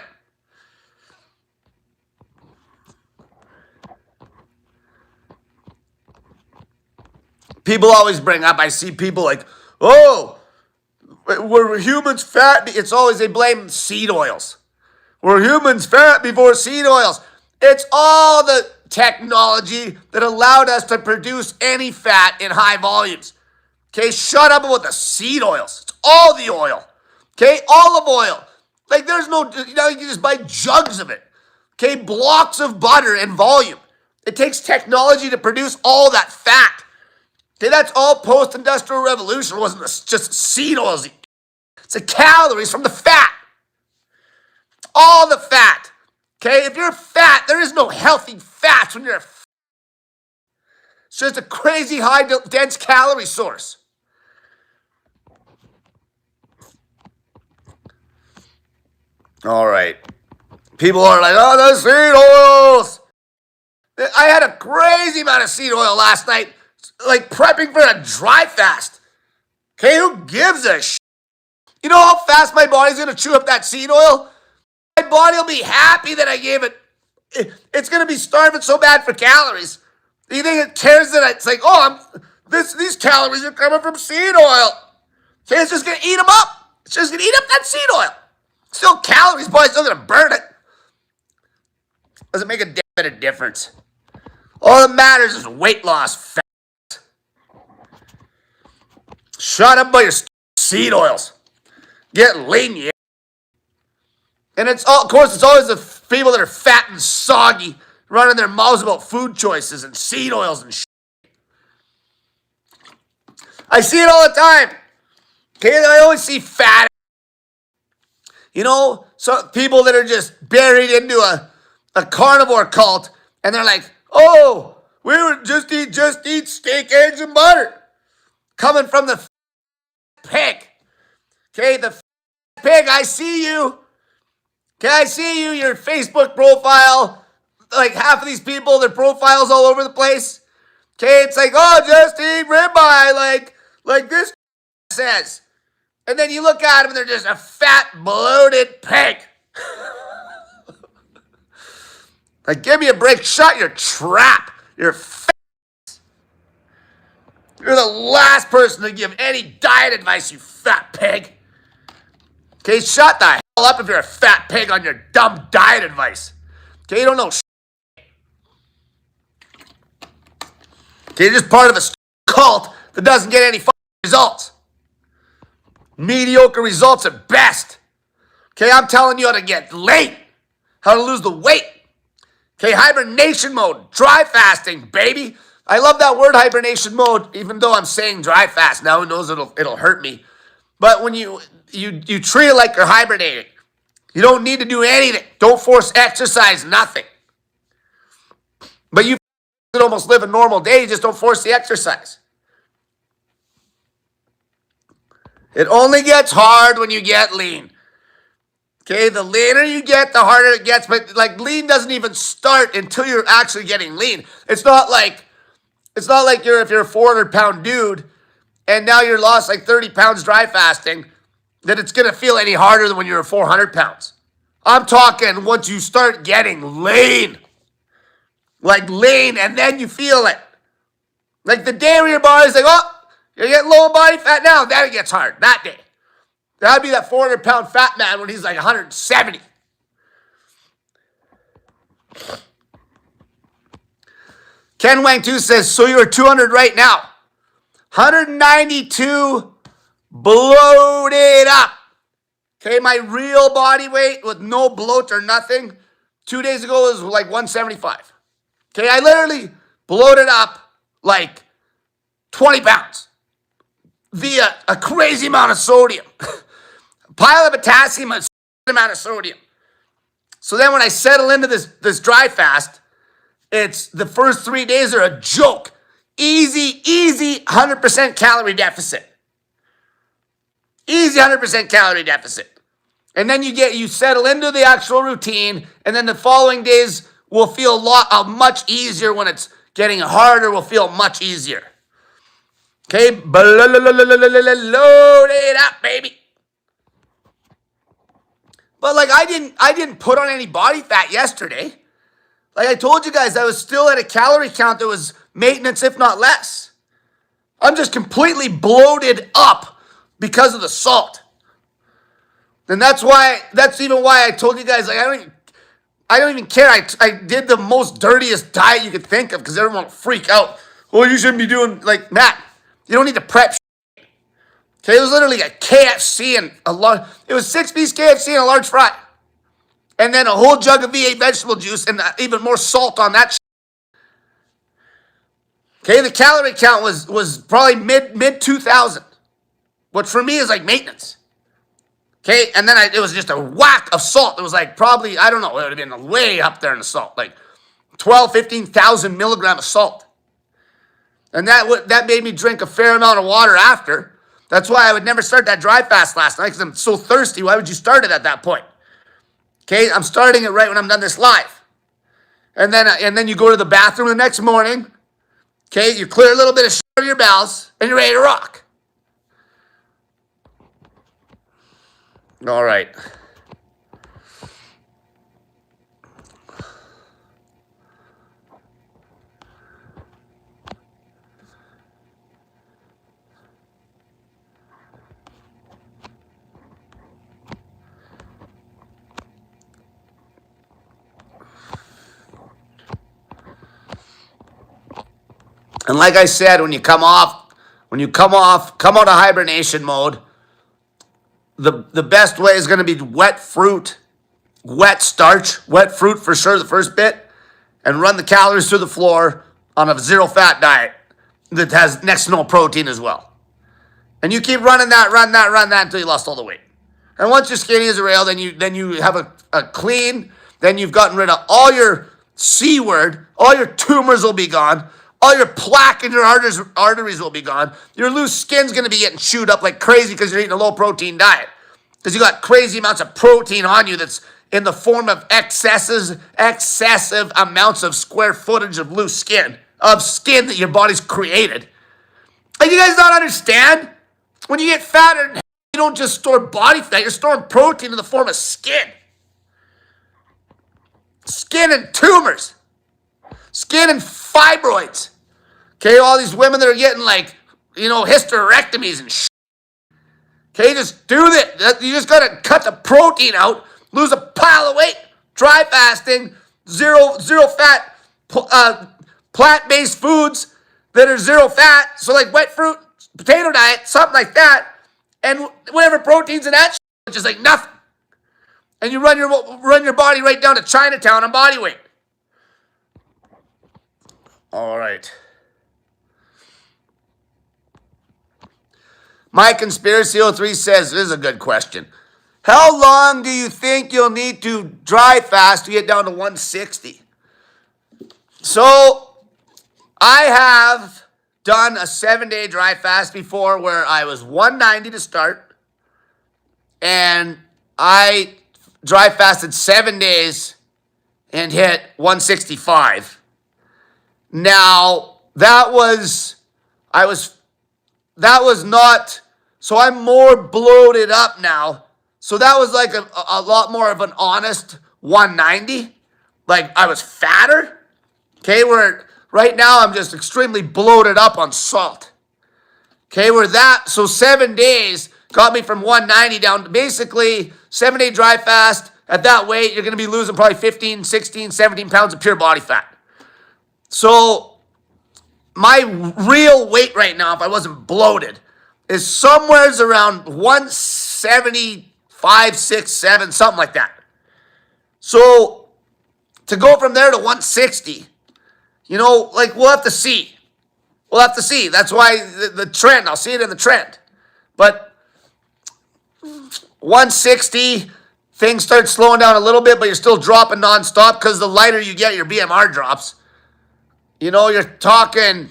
S1: People always bring up, I see people like, oh, were humans fat? It's always, they blame seed oils. Were humans fat before seed oils? It's all the technology that allowed us to produce any fat in high volumes. Okay, shut up about the seed oils. It's all the oil. Okay, olive oil. Like there's no, you can just buy jugs of it. Okay, blocks of butter in volume. It takes technology to produce all that fat. Okay, that's all post-industrial revolution. It wasn't just seed oils. It's the calories from the fat. All the fat. Okay, if you're fat, there is no healthy fats when you're fat. It's just a crazy high dense calorie source. All right. People are like, oh, the seed oils. I had a crazy amount of seed oil last night, like prepping for a dry fast. Okay, who gives a shit? You know how fast my body's going to chew up that seed oil? My body will be happy that I gave it. It's going to be starving so bad for calories. You think it cares that it's like, oh, these calories are coming from seed oil. Okay, it's just going to eat them up. It's just going to eat up that seed oil. Still calories, boy. It's still going to burn it. Doesn't make a bit of difference. All that matters is weight loss, fat. Shut up about your seed oils. Get lean, yeah. And it's all, of course, it's always the people that are fat and soggy running their mouths about food choices and seed oils and shit. I see it all the time. Okay, I always see fat. You know, so people that are just buried into a carnivore cult, and they're like, oh, we would just eat steak, eggs, and butter. Coming from the pig. Okay, the pig, I see you. Okay, I see you, your Facebook profile. Like half of these people, their profiles all over the place. Okay, it's like, oh, just eat ribeye, like this says. And then you look at them and they're just a fat, bloated pig. Like, give me a break. Shut your trap. You're fat. You're the last person to give any diet advice, you fat pig. Okay, shut the hell up if you're a fat pig on your dumb diet advice. Okay, you don't know shit. Okay, you're just part of a cult that doesn't get any fucking results. Mediocre results at best. Okay, I'm telling you how to get late. How to lose the weight. Okay, hibernation mode. Dry fasting, baby. I love that word hibernation mode, even though I'm saying dry fast. Now who knows it'll hurt me. But when you treat it like you're hibernating. You don't need to do anything. Don't force exercise, nothing. But you can almost live a normal day. You just don't force the exercise. It only gets hard when you get lean. Okay, the leaner you get, the harder it gets. But like lean doesn't even start until you're actually getting lean. It's not like if you're a 400-pound dude and now you're lost like 30 pounds dry fasting, that it's gonna feel any harder than when you're 400 pounds. I'm talking once you start getting lean, like lean, and then you feel it. Like the day where your body's like, oh, you're getting low body fat now, then it gets hard that day. That'd be that 400-pound fat man when he's like 170. Ken Wang 2 says, so you're 200 right now. 192 bloated up. Okay, my real body weight with no bloat or nothing 2 days ago was like 175. Okay, I literally bloated up like 20 pounds via a crazy amount of sodium. A pile of potassium, a amount of sodium. So then when I settle into this dry fast, it's the first 3 days are a joke. Easy 100% calorie deficit. Easy 100% calorie deficit. And then you settle into the actual routine, and then the following days will feel much easier. When it's getting harder, will feel much easier. Okay, load it up, baby. But like I didn't put on any body fat yesterday. Like I told you guys, I was still at a calorie count that was maintenance, if not less. I'm just completely bloated up because of the salt. And that's even why I told you guys, like, I don't even care. I did the most dirtiest diet you could think of because everyone will freak out. Well, you shouldn't be doing, like, Matt, you don't need to prep shit. Okay, it was literally a KFC and it was 6-piece KFC and a large fry. And then a whole jug of V8 vegetable juice and even more salt on that shit. Okay, the calorie count was probably mid 2,000, which for me is like maintenance. Okay, and then it was just a whack of salt. It was like probably, I don't know, it would have been way up there in the salt, like 15,000 milligrams of salt. And that made me drink a fair amount of water after. That's why I would never start that dry fast last night, because I'm so thirsty. Why would you start it at that point? Okay, I'm starting it right when I'm done this live. And then you go to the bathroom the next morning. Okay, you clear a little bit of shit out of your bowels, and you're ready to rock. All right. And like I said, come out of hibernation mode, the best way is going to be wet fruit, wet starch, wet fruit for sure the first bit, and run the calories through the floor on a zero-fat diet that has next to no protein as well. And you keep run that until you lost all the weight. And once you're skinny as a rail, then you have a clean, then you've gotten rid of all your C word, all your tumors will be gone, all your plaque in your arteries will be gone. Your loose skin's going to be getting chewed up like crazy because you're eating a low-protein diet. Because you got crazy amounts of protein on you that's in the form of excessive amounts of square footage of loose skin, of skin that your body's created. Like, you guys don't understand? When you get fatter, you don't just store body fat, you're storing protein in the form of skin. Skin and tumors. Skin and fibroids. Okay, all these women that are getting like, hysterectomies and shit. Okay, just do that. You just gotta cut the protein out, lose a pile of weight, dry fasting, zero fat, plant-based foods that are zero fat. So like wet fruit, potato diet, something like that, and whatever proteins in that shit, which is like nothing. And you run your body right down to Chinatown on body weight. All right. My Conspiracy 03 says, this is a good question. How long do you think you'll need to dry fast to get down to 160? So, I have done a 7-day dry fast before where I was 190 to start. And I dry fasted 7 days and hit 165. Now, that was not, so I'm more bloated up now. So that was like a lot more of an honest 190. Like I was fatter. Okay, where right now I'm just extremely bloated up on salt. Okay, so 7 days got me from 190 down to basically 7-day dry fast. At that weight, you're going to be losing probably 15, 16, 17 pounds of pure body fat. So my real weight right now, if I wasn't bloated, is somewhere around 175, 6, 7, something like that. So to go from there to 160, like we'll have to see. We'll have to see. That's why the trend, I'll see it in the trend. But 160, things start slowing down a little bit, but you're still dropping nonstop because the lighter you get, your BMR drops. You're talking,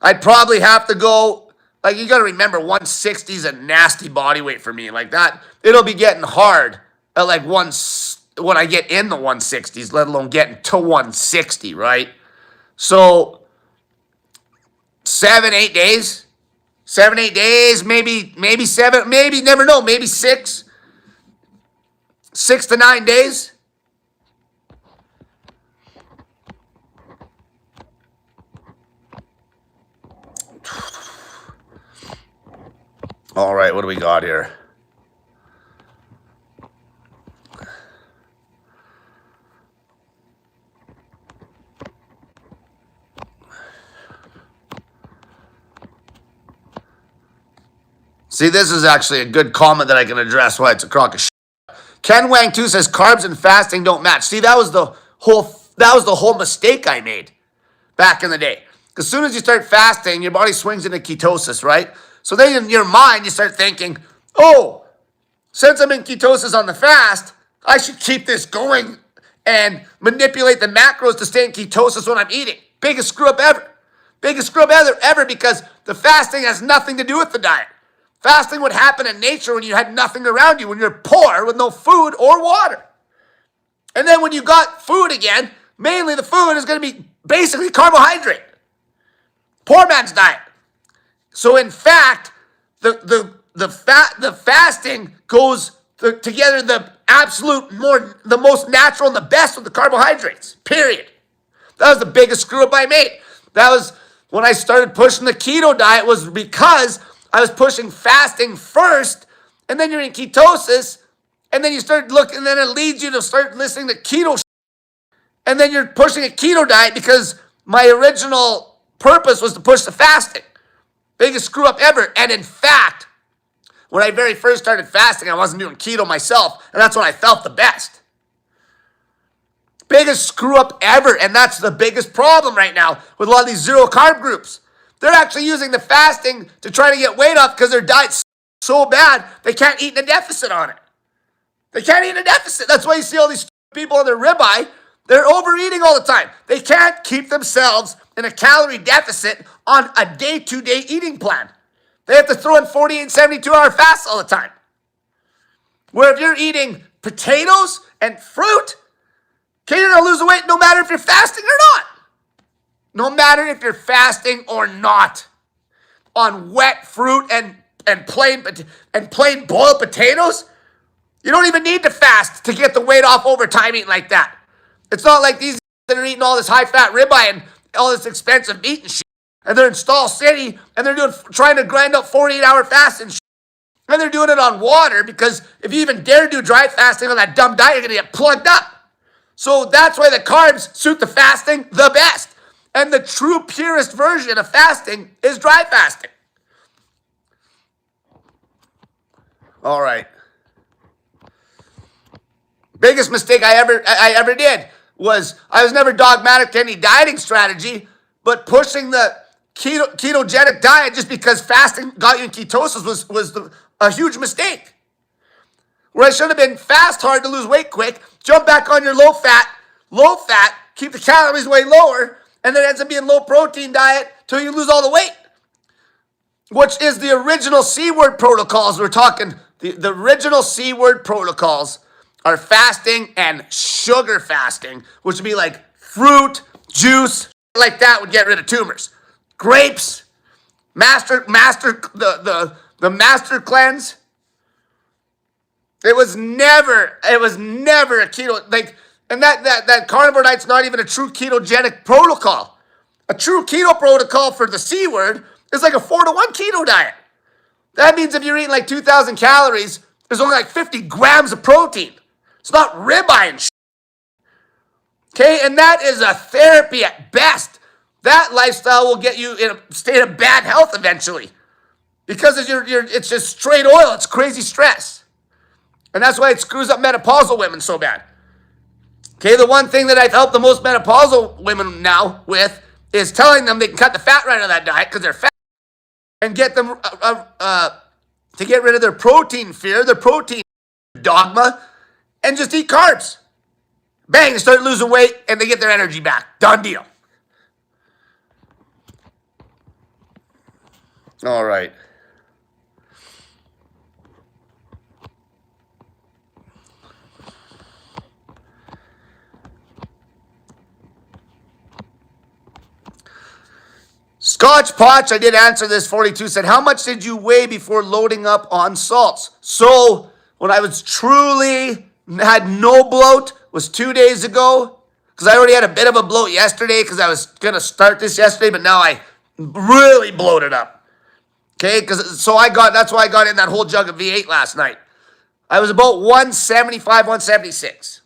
S1: I'd probably have to go, like you got to remember 160 is a nasty body weight for me. Like that, it'll be getting hard at like when I get in the 160s, let alone getting to 160, right? So 7, 8 days, maybe 7, maybe never know, maybe 6 to 9 days. All right, what do we got here? See, this is actually a good comment that I can address why it's a crock of shit. Ken Wang 2 says carbs and fasting don't match. See, that was the whole mistake I made back in the day. As soon as you start fasting, your body swings into ketosis, right? So then in your mind, you start thinking, oh, since I'm in ketosis on the fast, I should keep this going and manipulate the macros to stay in ketosis when I'm eating. Biggest screw up ever. Biggest screw up ever because the fasting has nothing to do with the diet. Fasting would happen in nature when you had nothing around you, when you're poor with no food or water. And then when you got food again, mainly the food is going to be basically carbohydrate. Poor man's diet. So in fact, the fasting goes together the most natural and the best with the carbohydrates. Period. That was the biggest screw up I made. That was when I started pushing the keto diet, was because I was pushing fasting first, and then you're in ketosis, and then you start looking, and then it leads you to start listening to keto and then you're pushing a keto diet because my original purpose was to push the fasting. Biggest screw up ever. And in fact, when I very first started fasting, I wasn't doing keto myself, and that's when I felt the best. Biggest screw up ever, and that's the biggest problem right now with a lot of these zero carb groups. They're actually using the fasting to try to get weight off because their diet's so bad they can't eat in a deficit on it. They can't eat in a deficit. That's why you see all these people on their ribeye. They're overeating all the time. They can't keep themselves in a calorie deficit on a day-to-day eating plan. They have to throw in 48 and 72-hour fasts all the time. Where if you're eating potatoes and fruit, okay, you're going to lose the weight no matter if you're fasting or not. No matter if you're fasting or not. On wet fruit and plain boiled potatoes, you don't even need to fast to get the weight off over time eating like that. It's not like these that are eating all this high-fat ribeye and all this expensive meat and shit, and they're in Stall City, and they're trying to grind up 48-hour fasts and shit. And they're doing it on water because if you even dare do dry fasting on that dumb diet, you're going to get plugged up. So that's why the carbs suit the fasting the best. And the true purest version of fasting is dry fasting. All right. Biggest mistake I ever did was I was never dogmatic to any dieting strategy, but pushing the ketogenic diet just because fasting got you in ketosis was a huge mistake. Where I should have been fast hard to lose weight quick, jump back on your low fat, keep the calories way lower, and then it ends up being low protein diet till you lose all the weight. Which is the original C-word protocols. We're talking The original C word protocols are fasting and sugar fasting, which would be like fruit, juice, like that would get rid of tumors. Grapes, the master cleanse. It was never a keto, like, and that carnivore diet's not even a true ketogenic protocol. A true keto protocol for the C word is like a 4-to-1 keto diet. That means if you're eating like 2,000 calories, there's only like 50 grams of protein. It's not ribeye and shit. Okay, and that is a therapy at best. That lifestyle will get you in a state of bad health eventually. Because it's just straight oil, it's crazy stress. And that's why it screws up menopausal women so bad. Okay, the one thing that I've helped the most menopausal women now with is telling them they can cut the fat right out of that diet because they're fat, and get them to get rid of their protein fear, their protein dogma, and just eat carbs. Bang, they start losing weight and they get their energy back. Done deal. All right. Scotch Potch, I did answer this. 42 said, how much did you weigh before loading up on salts? So when I was truly had no bloat was 2 days ago, because I already had a bit of a bloat yesterday because I was going to start this yesterday, but now I really bloated up. Okay, that's why I got in that whole jug of V8 last night. I was about 175, 176.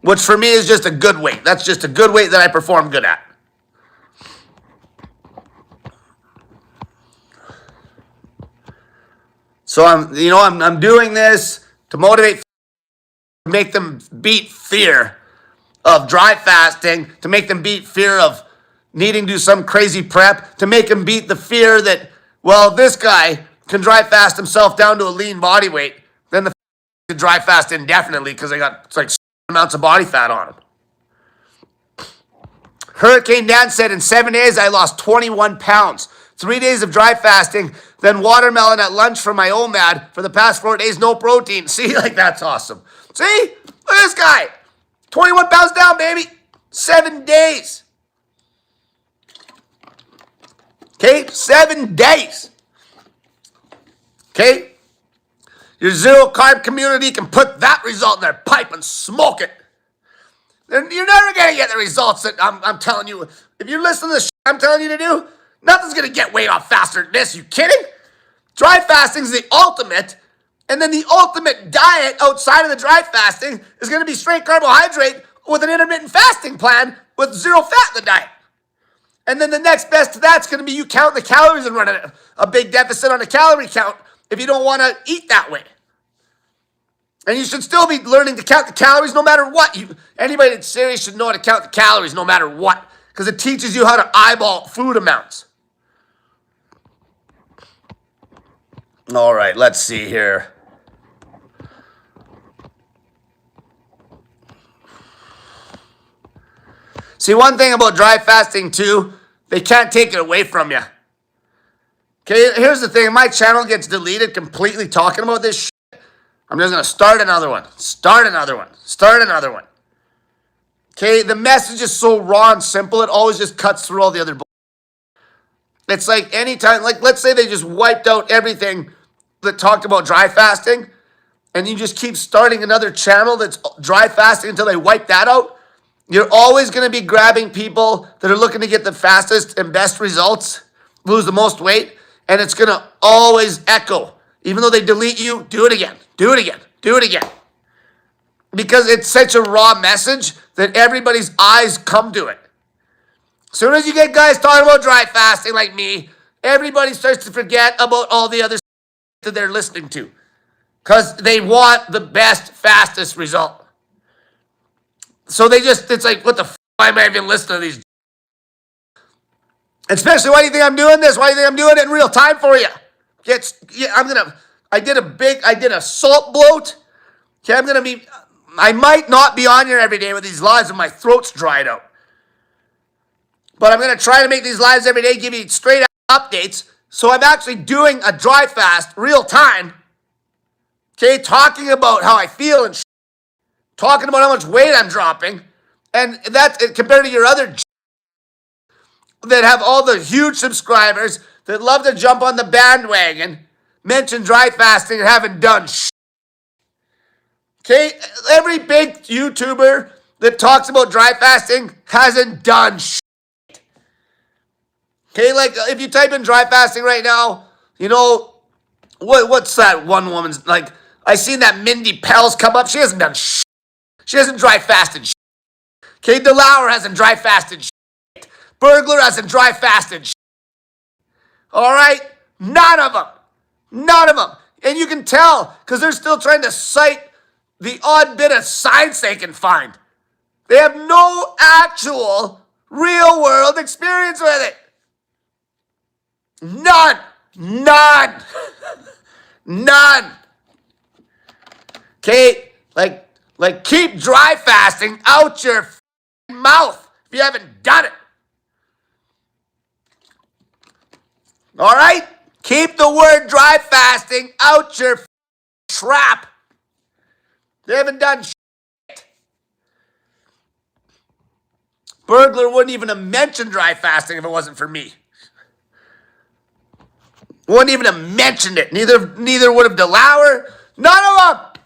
S1: Which for me is just a good weight. That's just a good weight that I perform good at. So I'm doing this to motivate, to make them beat fear of dry fasting, to make them beat fear of needing to do some crazy prep, to make them beat the fear that, well, this guy can dry fast himself down to a lean body weight, then the can dry fast indefinitely because they got like amounts of body fat on them. Hurricane Dan said, in 7 days, I lost 21 pounds. 3 days of dry fasting, then watermelon at lunch for my OMAD. For the past 4 days, no protein. See, like, that's awesome. See? Look at this guy. 21 pounds down, baby. 7 days. Okay? 7 days. Okay? Your zero carb community can put that result in their pipe and smoke it. You're never going to get the results that I'm telling you. If you listen to the shit I'm telling you to do, nothing's going to get weight off faster than this. You kidding? Dry fasting is the ultimate. And then the ultimate diet outside of the dry fasting is going to be straight carbohydrate with an intermittent fasting plan with zero fat in the diet. And then the next best to that's going to be you counting the calories and running a big deficit on a calorie count if you don't want to eat that way. And you should still be learning to count the calories no matter what. Anybody that's serious should know how to count the calories no matter what, because it teaches you how to eyeball food amounts. All right, let's see here. See, one thing about dry fasting too, they can't take it away from you. Okay, here's the thing. My channel gets deleted completely talking about this shit. I'm just going to start another one. Start another one. Start another one. Okay, the message is so raw and simple, it always just cuts through all the other bullshit. It's like anytime, like let's say they just wiped out everything that talked about dry fasting, and you just keep starting another channel that's dry fasting until they wipe that out. You're always going to be grabbing people that are looking to get the fastest and best results, lose the most weight, and it's going to always echo. Even though they delete you, do it again, do it again, do it again. Because it's such a raw message that everybody's eyes come to it. As soon as you get guys talking about dry fasting like me, everybody starts to forget about all the other that they're listening to. Because they want the best, fastest result. So it's like, what the f*** am I even listening to these? Especially, why do you think I'm doing this? Why do you think I'm doing it in real time for you? I did a salt bloat. Okay, I might not be on here every day with these lives and my throat's dried out. But I'm going to try to make these lives every day, give you straight updates. So I'm actually doing a dry fast real time. Okay, talking about how I feel and talking about how much weight I'm dropping. And that's compared to your other that have all the huge subscribers that love to jump on the bandwagon, mention dry fasting and haven't done Okay, every big YouTuber that talks about dry fasting hasn't done Okay, like if you type in dry fasting right now, you know, what's that one woman's, like, I seen that Mindy Pels come up. She hasn't done She hasn't dry fasted Okay, DeLauer hasn't dry fasted Burglar hasn't dry fasted All right? None of them. None of them. And you can tell because they're still trying to cite the odd bit of science they can find. They have no actual real world experience with it. None. None. None. Okay? Like keep dry fasting out your mouth if you haven't done it. All right? Keep the word dry fasting out your trap. They haven't done Burglar wouldn't even have mentioned dry fasting if it wasn't for me. Wouldn't even have mentioned it. Neither would have DeLauer. None of them.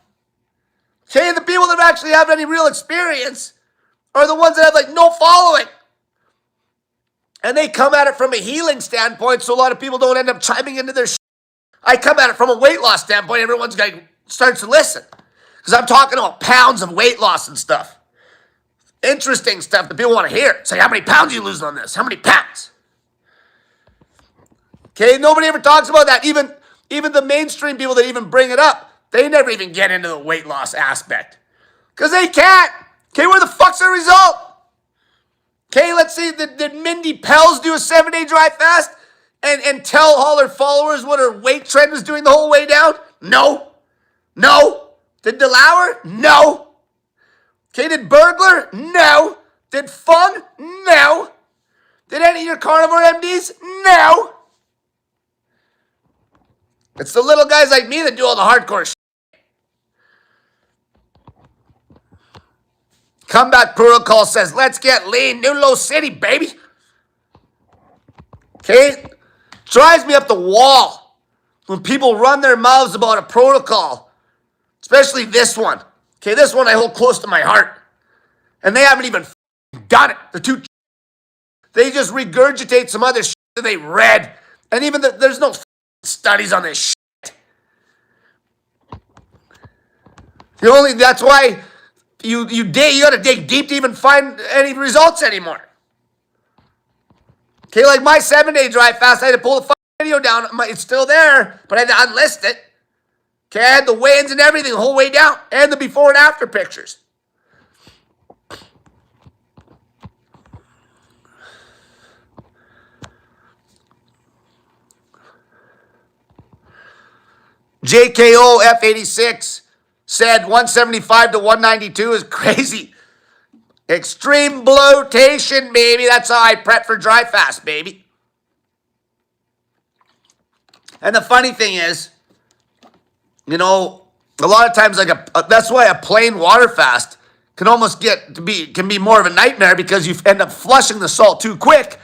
S1: Okay, the people that actually have any real experience are the ones that have like no following. And they come at it from a healing standpoint, so a lot of people don't end up chiming into their I come at it from a weight loss standpoint. Everyone's like starts to listen. Because I'm talking about pounds of weight loss and stuff. Interesting stuff that people want to hear. It's like, how many pounds are you losing on this? How many pounds? Okay, nobody ever talks about that. Even the mainstream people that even bring it up, they never even get into the weight loss aspect. Because they can't. Okay, where the fuck's the result? Okay, let's see, did Mindy Pels do a 7-day dry fast and tell all her followers what her weight trend was doing the whole way down? No. No. Did DeLauer? No. Okay, did Burglar? No. Did Fun? No. Did any of your carnivore MDs? No. It's the little guys like me that do all the hardcore shit. Comeback Protocol says, let's get lean. New Low City, baby. Okay? Drives me up the wall when people run their mouths about a protocol. Especially this one. Okay, this one I hold close to my heart. And they haven't even done it. They just regurgitate some other shit that they read. And even there's no studies on this shit. That's why you gotta dig deep to even find any results anymore. Okay, like my 7-day dry fast, I had to pull the video down. It's still there, but I had to unlist it. Okay, I had the weigh-ins and everything the whole way down, and the before and after pictures. JKO F86 said 175 to 192 is crazy. Extreme bloatation, baby. That's how I prep for dry fast, baby. And the funny thing is, you know, a lot of times that's why a plain water fast can be more of a nightmare because you end up flushing the salt too quick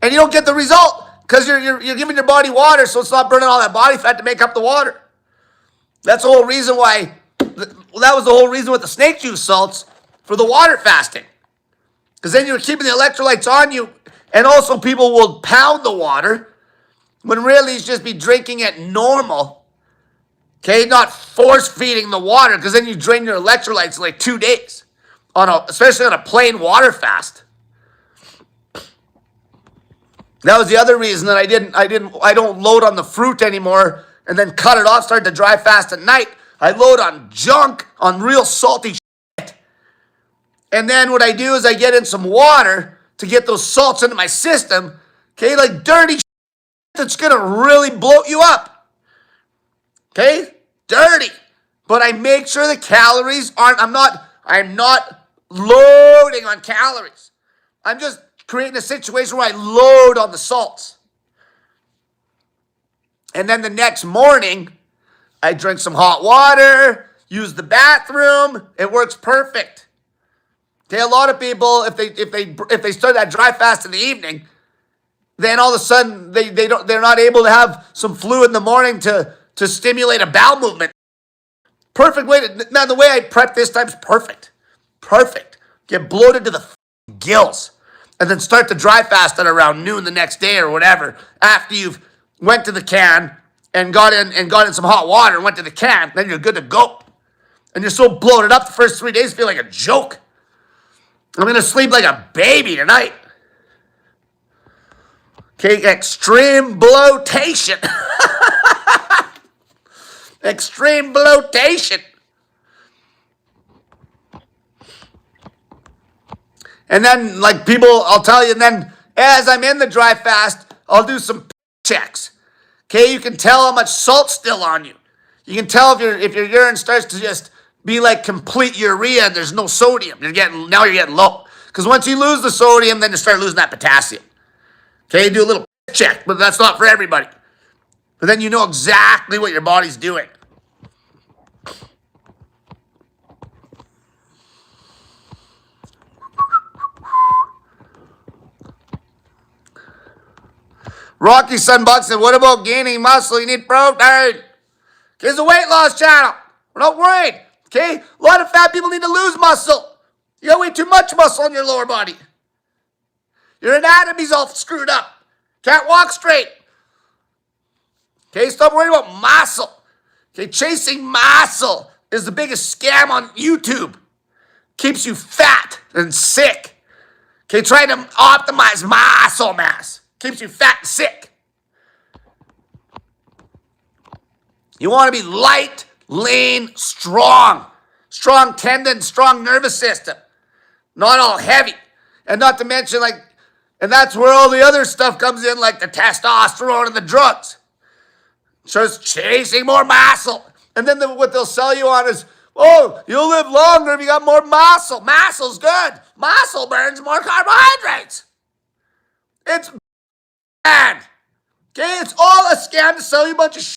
S1: and you don't get the result because you're giving your body water, so it's not burning all that body fat to make up the water. That's the whole reason why. That was the whole reason with the snake juice salts for the water fasting. Because then you're keeping the electrolytes on you, and also people will pound the water when really it's just be drinking it normal. Okay, not force feeding the water, because then you drain your electrolytes in like 2 days, especially on a plain water fast. That was the other reason that I don't load on the fruit anymore and then cut it off, start to dry fast at night. I load on junk, on real salty shit. And then what I do is I get in some water to get those salts into my system. Okay, like dirty shit that's gonna really bloat you up. Okay? Dirty. But I make sure the calories I'm not loading on calories. I'm just creating a situation where I load on the salts. And then the next morning, I drink some hot water, use the bathroom. It works perfect. Okay, a lot of people, if they start that dry fast in the evening, then all of a sudden they're not able to have some fluid in the morning to stimulate a bowel movement. Perfect way to, now the way I prep this time is perfect. Perfect. Get bloated to the gills. And then start the dry fast at around noon the next day or whatever. After you've went to the can and got in some hot water and went to the can, then you're good to go. And you're so bloated up the first 3 days, feel like a joke. I'm going to sleep like a baby tonight. Okay, extreme bloatation. Extreme bloatation. And then, like people, I'll tell you, and then as I'm in the dry fast, I'll do some checks. Okay, you can tell how much salt's still on you. You can tell if your urine starts to just be like complete urea and there's no sodium. You're getting low. Because once you lose the sodium, then you start losing that potassium. Okay, do a little check, but that's not for everybody. But then you know exactly what your body's doing. Rocky Sunbuck said, what about gaining muscle? You need protein. Okay, it's a weight loss channel. We're not worried. Okay, a lot of fat people need to lose muscle. You got way too much muscle in your lower body. Your anatomy's all screwed up. Can't walk straight. Okay, stop worrying about muscle. Okay, chasing muscle is the biggest scam on YouTube. Keeps you fat and sick. Okay, trying to optimize muscle mass. Keeps you fat and sick. You want to be light, lean, strong. Strong tendons, strong nervous system. Not all heavy. And not to mention, and that's where all the other stuff comes in, like the testosterone and the drugs. So it's chasing more muscle. And then what they'll sell you on is, oh, you'll live longer if you got more muscle. Muscle's good. Muscle burns more carbohydrates. It's bad. Okay, it's all a scam to sell you a bunch of shit.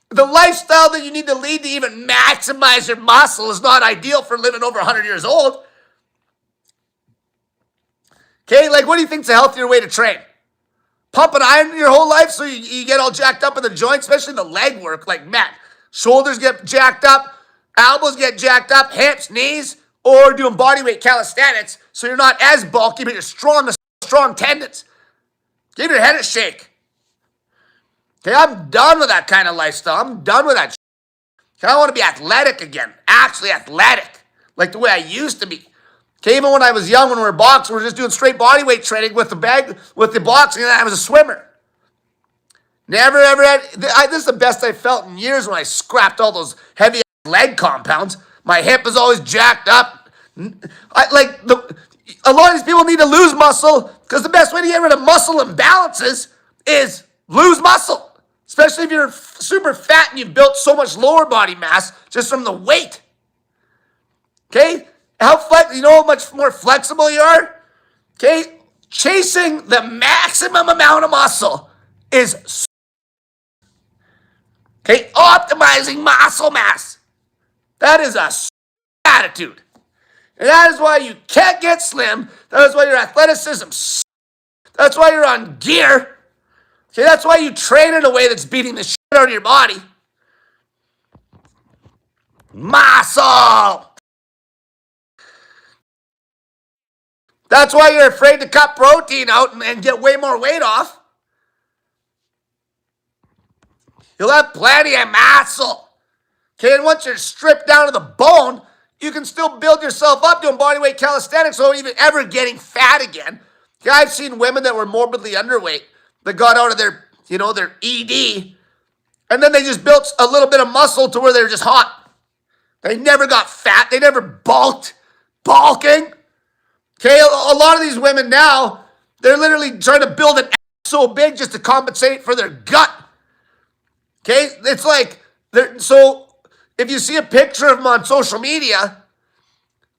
S1: The lifestyle that you need to lead to even maximize your muscle is not ideal for living over 100 years old. Okay, what do you think's a healthier way to train? Pumping iron your whole life so you get all jacked up in the joints, especially the leg work. Man, shoulders get jacked up, elbows get jacked up, hips, knees, or doing bodyweight calisthenics so you're not as bulky, but you're strong tendons. Give your head a shake. Okay, I'm done with that kind of lifestyle. I'm done with that shit. Okay, I want to be athletic again. Actually athletic. Like the way I used to be. Okay, even when I was young, when we were boxing, we were just doing straight body weight training with the boxing, and I was a swimmer. Never, ever had, this is the best I felt in years when I scrapped all those heavy leg compounds. My hip is always jacked up. A lot of these people need to lose muscle because the best way to get rid of muscle imbalances is lose muscle. Especially if you're super fat and you've built so much lower body mass just from the weight. Okay? You know how much more flexible you are? Okay? Chasing the maximum amount of muscle is okay? Optimizing muscle mass. That is a attitude. And that is why you can't get slim. That is why your athleticism sucks. That's why you're on gear. Okay, that's why you train in a way that's beating the shit out of your body. Muscle. That's why you're afraid to cut protein out and get way more weight off. You'll have plenty of muscle. Okay, and once you're stripped down to the bone, you can still build yourself up doing bodyweight calisthenics without even ever getting fat again. Okay, I've seen women that were morbidly underweight that got out of their ED, and then they just built a little bit of muscle to where they were just hot. They never got fat. They never bulked. Bulking. Okay, a lot of these women now, they're literally trying to build an ass so big just to compensate for their gut. Okay, it's so if you see a picture of them on social media,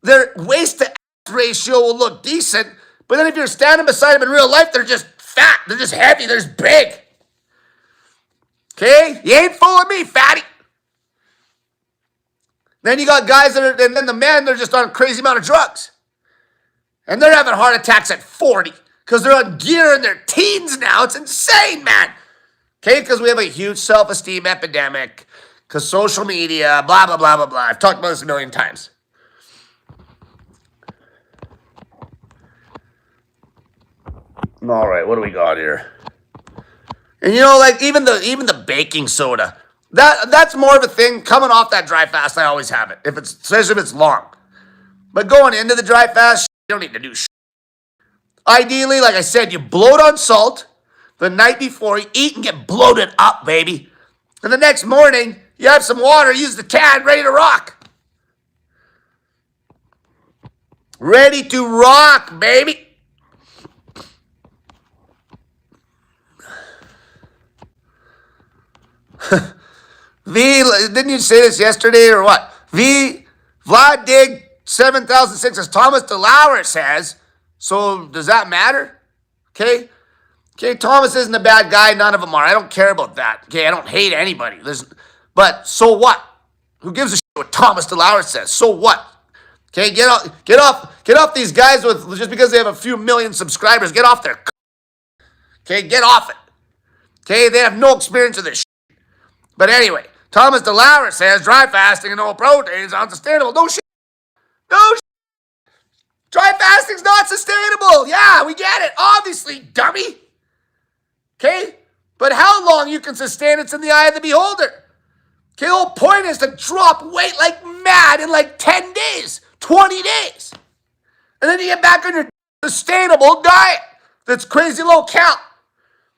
S1: their waist to ass ratio will look decent, But then if you're standing beside them in real life, they're just fat. They're just heavy. They're just big. Okay? You ain't fooling me, fatty. Then you got guys that are, and then the men, they're just on a crazy amount of drugs. And they're having heart attacks at 40 because they're on gear in their teens now. It's insane, man. Okay? Because we have a huge self-esteem epidemic. Because social media, blah, blah, blah, blah, blah. I've talked about this a million times. All right, what do we got here? And you know, like even the baking soda, that's more of a thing coming off that dry fast. I always have it, especially if it's long. But going into the dry fast, you don't need to do shit. Ideally, like I said, you bloat on salt the night before, you eat and get bloated up, baby. And the next morning, you have some water, use the can, ready to rock. Ready to rock, baby. Didn't you say this yesterday or what? Vlad Dig 7006, as Thomas DeLauer says. So does that matter? Okay? Okay, Thomas isn't a bad guy. None of them are. I don't care about that. Okay, I don't hate anybody. But so what? Who gives a shit what Thomas DeLauer says? So what? Okay, get off these guys with just because they have a few million subscribers. Get off their. Okay, get off it. Okay, they have no experience with this shit. But anyway, Thomas DeLauer says dry fasting and no protein is unsustainable. No shit. No shit. Dry fasting's not sustainable. Yeah, we get it. Obviously, dummy. Okay? But how long you can sustain it's in the eye of the beholder. Okay, the whole point is to drop weight like mad in like 10 days, 20 days. And then you get back on your sustainable diet that's crazy low cal.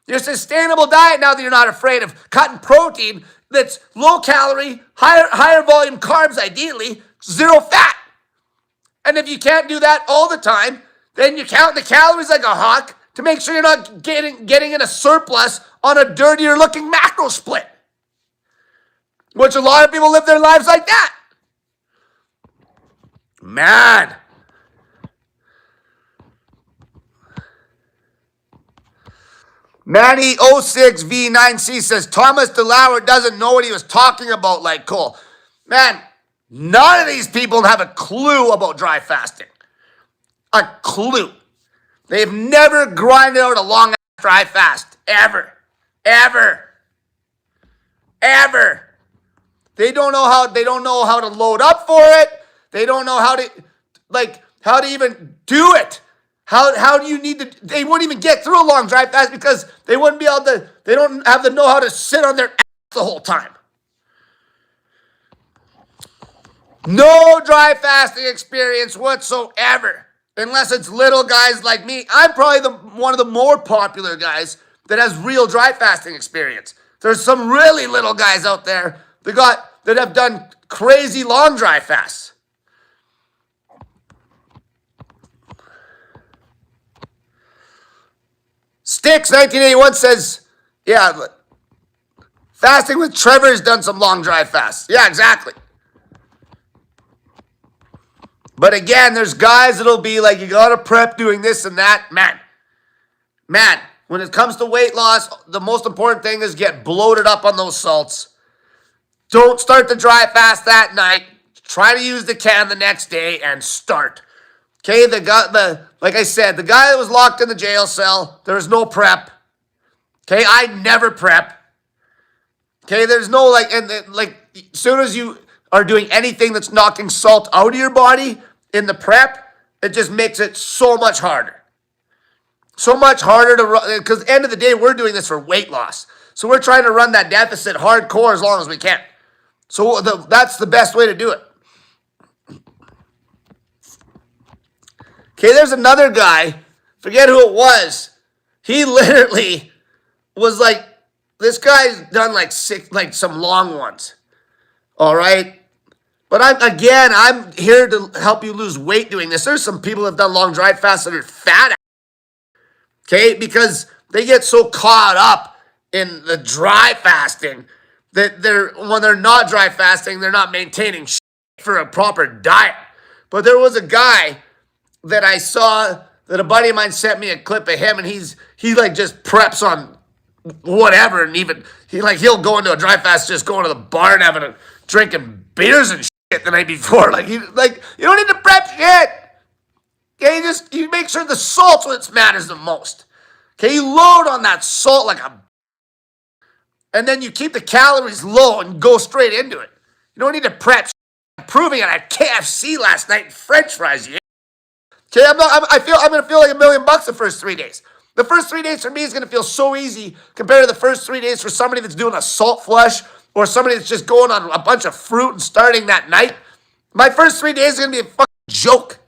S1: Your sustainable diet, now that you're not afraid of cutting protein, that's low calorie, higher volume carbs ideally, zero fat. And if you can't do that all the time, then you count the calories like a hawk to make sure you're not getting in a surplus on a dirtier looking macro split. Which a lot of people live their lives like that. Man. Manny06V9C says, Thomas DeLauer doesn't know what he was talking about like Cole. Man, none of these people have a clue about dry fasting. A clue. They've never grinded out a long dry fast. Ever. Ever. Ever. They don't know how to load up for it. They don't know how to even do it. How do you need to, they wouldn't even get through a long dry fast because they wouldn't be able to, they don't have the know-how to sit on their ass the whole time. No dry fasting experience whatsoever. Unless it's little guys like me. I'm probably one of the more popular guys that has real dry fasting experience. There's some really little guys out there that have done crazy long dry fasts. Sticks 1981 says, yeah, fasting with Trevor's done some long dry fasts. Yeah, exactly. But again, there's guys that'll be like, you gotta prep doing this and that. Man, when it comes to weight loss, the most important thing is get bloated up on those salts. Don't start the dry fast that night. Try to use the can the next day and start. Okay, like I said, the guy that was locked in the jail cell, there was no prep. Okay, I never prep. Okay, there's no as soon as you are doing anything that's knocking salt out of your body in the prep, it just makes it so much harder. So much harder to run, because at the end of the day, we're doing this for weight loss. So we're trying to run that deficit hardcore as long as we can. So that's the best way to do it. Okay, there's another guy, forget who it was. He literally was like, this guy's done some long ones. All right? But I'm here to help you lose weight doing this. There's some people that have done long dry fasts that are fat. Okay? Because they get so caught up in the dry fasting that when they're not dry fasting, they're not maintaining shit for a proper diet. But there was a guy that I saw that a buddy of mine sent me a clip of him, and he like just preps on whatever, and even he'll go into a dry fast, just going to the bar and having drinking beers and shit the night before. You don't need to prep shit. Okay, you make sure the salt's what matters the most. Okay, you load on that salt and then you keep the calories low and go straight into it. You don't need to prep. I'm proving it at KFC last night in French fries. Yeah. Okay, I'm gonna feel like $1 million the first 3 days. The first 3 days for me is gonna feel so easy compared to the first 3 days for somebody that's doing a salt flush or somebody that's just going on a bunch of fruit and starting that night. My first 3 days is gonna be a fucking joke.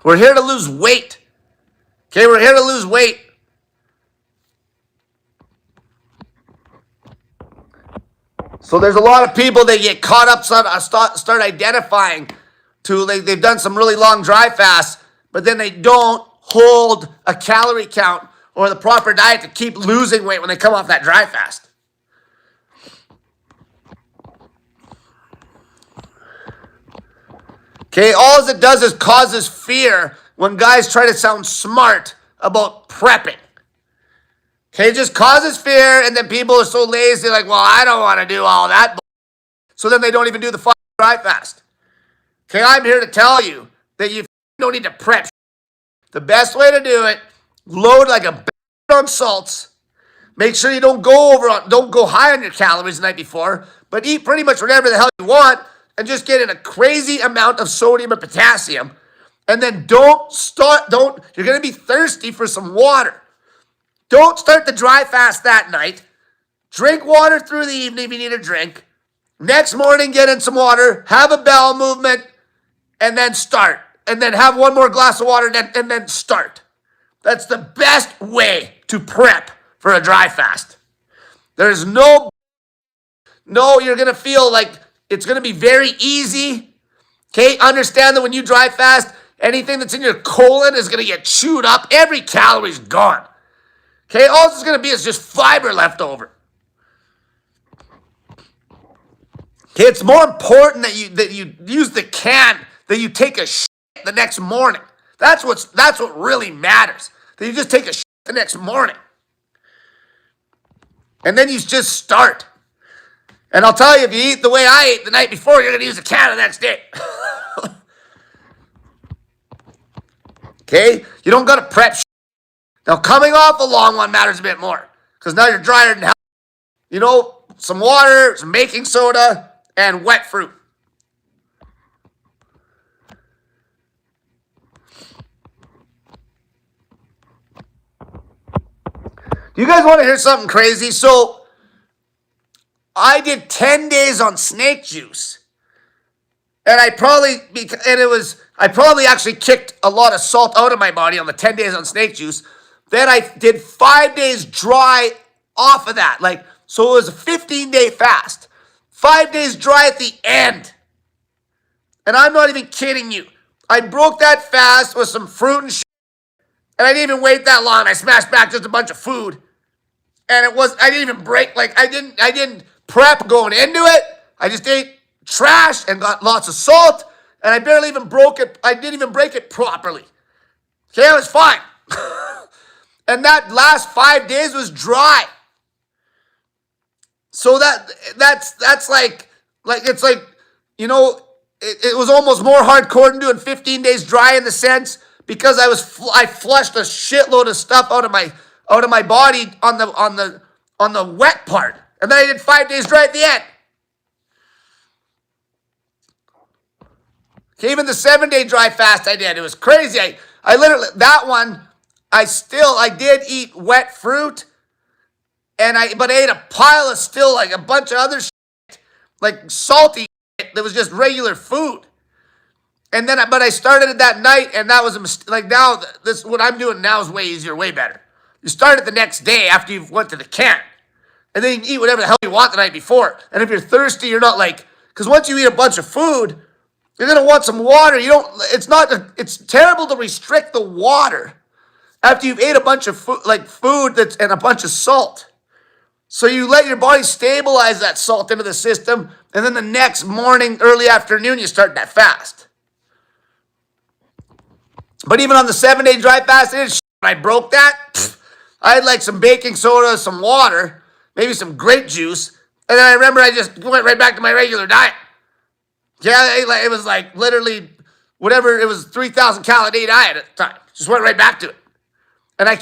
S1: We're here to lose weight. Okay, we're here to lose weight. So there's a lot of people that get caught up, start identifying they've done some really long dry fasts, but then they don't hold a calorie count or the proper diet to keep losing weight when they come off that dry fast. Okay, all it does is causes fear when guys try to sound smart about prepping. Okay, it just causes fear, and then people are so lazy, like, well, I don't want to do all that. So then they don't even do the fucking dry fast. Okay, I'm here to tell you that you don't need to prep. The best way to do it, load like a bitch on salts. Make sure you don't go high on your calories the night before, but eat pretty much whatever the hell you want, and just get in a crazy amount of sodium and potassium. And then you're going to be thirsty for some water. Don't start the dry fast that night. Drink water through the evening if you need a drink. Next morning, get in some water, have a bowel movement, and then start. And then have one more glass of water and then start. That's the best way to prep for a dry fast. There's you're going to feel like it's going to be very easy. Okay, understand that when you dry fast, anything that's in your colon is going to get chewed up. Every calorie is gone. Okay, all it's going to be is just fiber left over. Okay, it's more important that you use the can, that you take a shit the next morning. That's what really matters. That you just take a shit the next morning. And then you just start. And I'll tell you, if you eat the way I ate the night before, you're going to use a can the next day. Okay? You don't got to prep shit. Now, coming off a long one matters a bit more. Because now you're drier than hell. Some water, some baking soda, and wet fruit. Do you guys want to hear something crazy? So, I did 10 days on snake juice. And I probably actually kicked a lot of salt out of my body on the 10 days on snake juice. Then I did 5 days dry off of that. So it was a 15-day fast. 5 days dry at the end. And I'm not even kidding you. I broke that fast with some fruit and shit. And I didn't even wait that long. I smashed back just a bunch of food. And I didn't even break, I didn't prep going into it. I just ate trash and got lots of salt. And I barely even broke it. I didn't even break it properly. Okay, it was fine. And that last 5 days was dry. So that's like it's like, it was almost more hardcore than doing 15 days dry in the sense because I flushed a shitload of stuff out of my body on the wet part. And then I did 5 days dry at the end. Okay, even the 7-day dry fast I did, it was crazy. I literally, that one, I did eat wet fruit, but I ate a pile of still like a bunch of other shit, like salty shit that was just regular food. And then, but I started it that night, and that was a mistake. Like now, what I'm doing now is way easier, way better. You start it the next day after you've went to the can, and then you can eat whatever the hell you want the night before. And if you're thirsty, you're not because once you eat a bunch of food, you're gonna want some water. It's terrible to restrict the water after you've ate a bunch of food, and a bunch of salt. So you let your body stabilize that salt into the system, and then the next morning, early afternoon, you start that fast. But even on the 7-day dry fast, I broke that. I had like some baking soda, some water, maybe some grape juice, and then I remember I just went right back to my regular diet. Yeah, it was like literally whatever, it was 3,000 calorie a day diet at the time. Just went right back to it. And I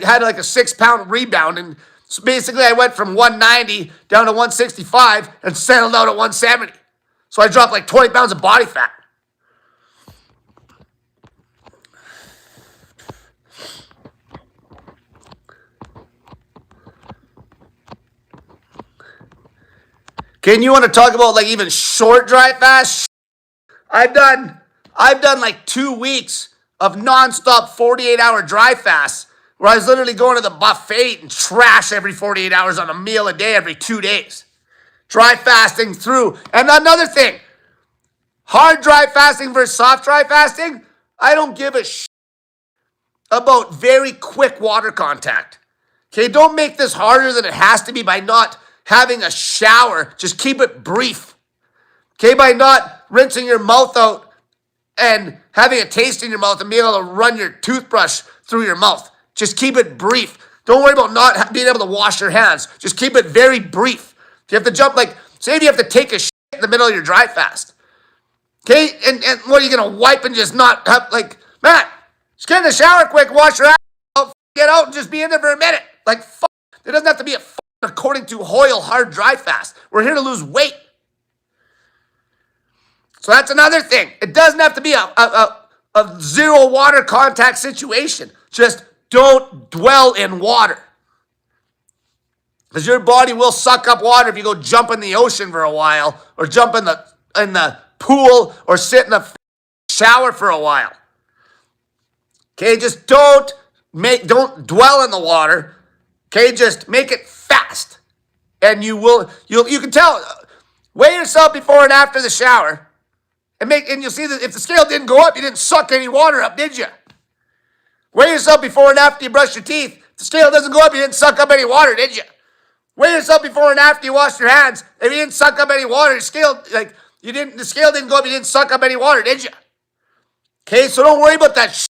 S1: had like a 6-pound rebound. And so basically I went from 190 down to 165 and settled out at 170. So I dropped like 20 pounds of body fat. Can you want to talk about like even short dry fast? I've done like 2 weeks of nonstop 48-hour dry fasts where I was literally going to the buffet and trash every 48 hours on a meal a day every 2 days. Dry fasting through. And another thing, hard dry fasting versus soft dry fasting, I don't give a about very quick water contact. Okay, don't make this harder than it has to be by not having a shower. Just keep it brief. Okay, by not rinsing your mouth out and having a taste in your mouth and being able to run your toothbrush through your mouth. Just keep it brief. Don't worry about not being able to wash your hands. Just keep it very brief. If you have to jump, like, say if you have to take a shit in the middle of your dry fast. Okay, and what are you going to wipe and just not have, like, Matt, just get in the shower quick, wash your hands, get out and just be in there for a minute. Like, fuck. It doesn't have to be a according to Hoyle hard dry fast. We're here to lose weight. So that's another thing. It doesn't have to be a zero water contact situation. Just don't dwell in water. Because your body will suck up water if you go jump in the ocean for a while, or jump in the pool, or sit in the shower for a while. Okay, just don't dwell in the water. Okay, just make it fast. And you can tell. Weigh yourself before and after the shower. And you'll see that if the scale didn't go up, you didn't suck any water up, did you? Weigh yourself before and after you brush your teeth. If the scale doesn't go up, you didn't suck up any water, did you? Weigh yourself before and after you wash your hands. If you didn't suck up any water, the scale didn't go up, you didn't suck up any water, did you? Okay, so don't worry about that.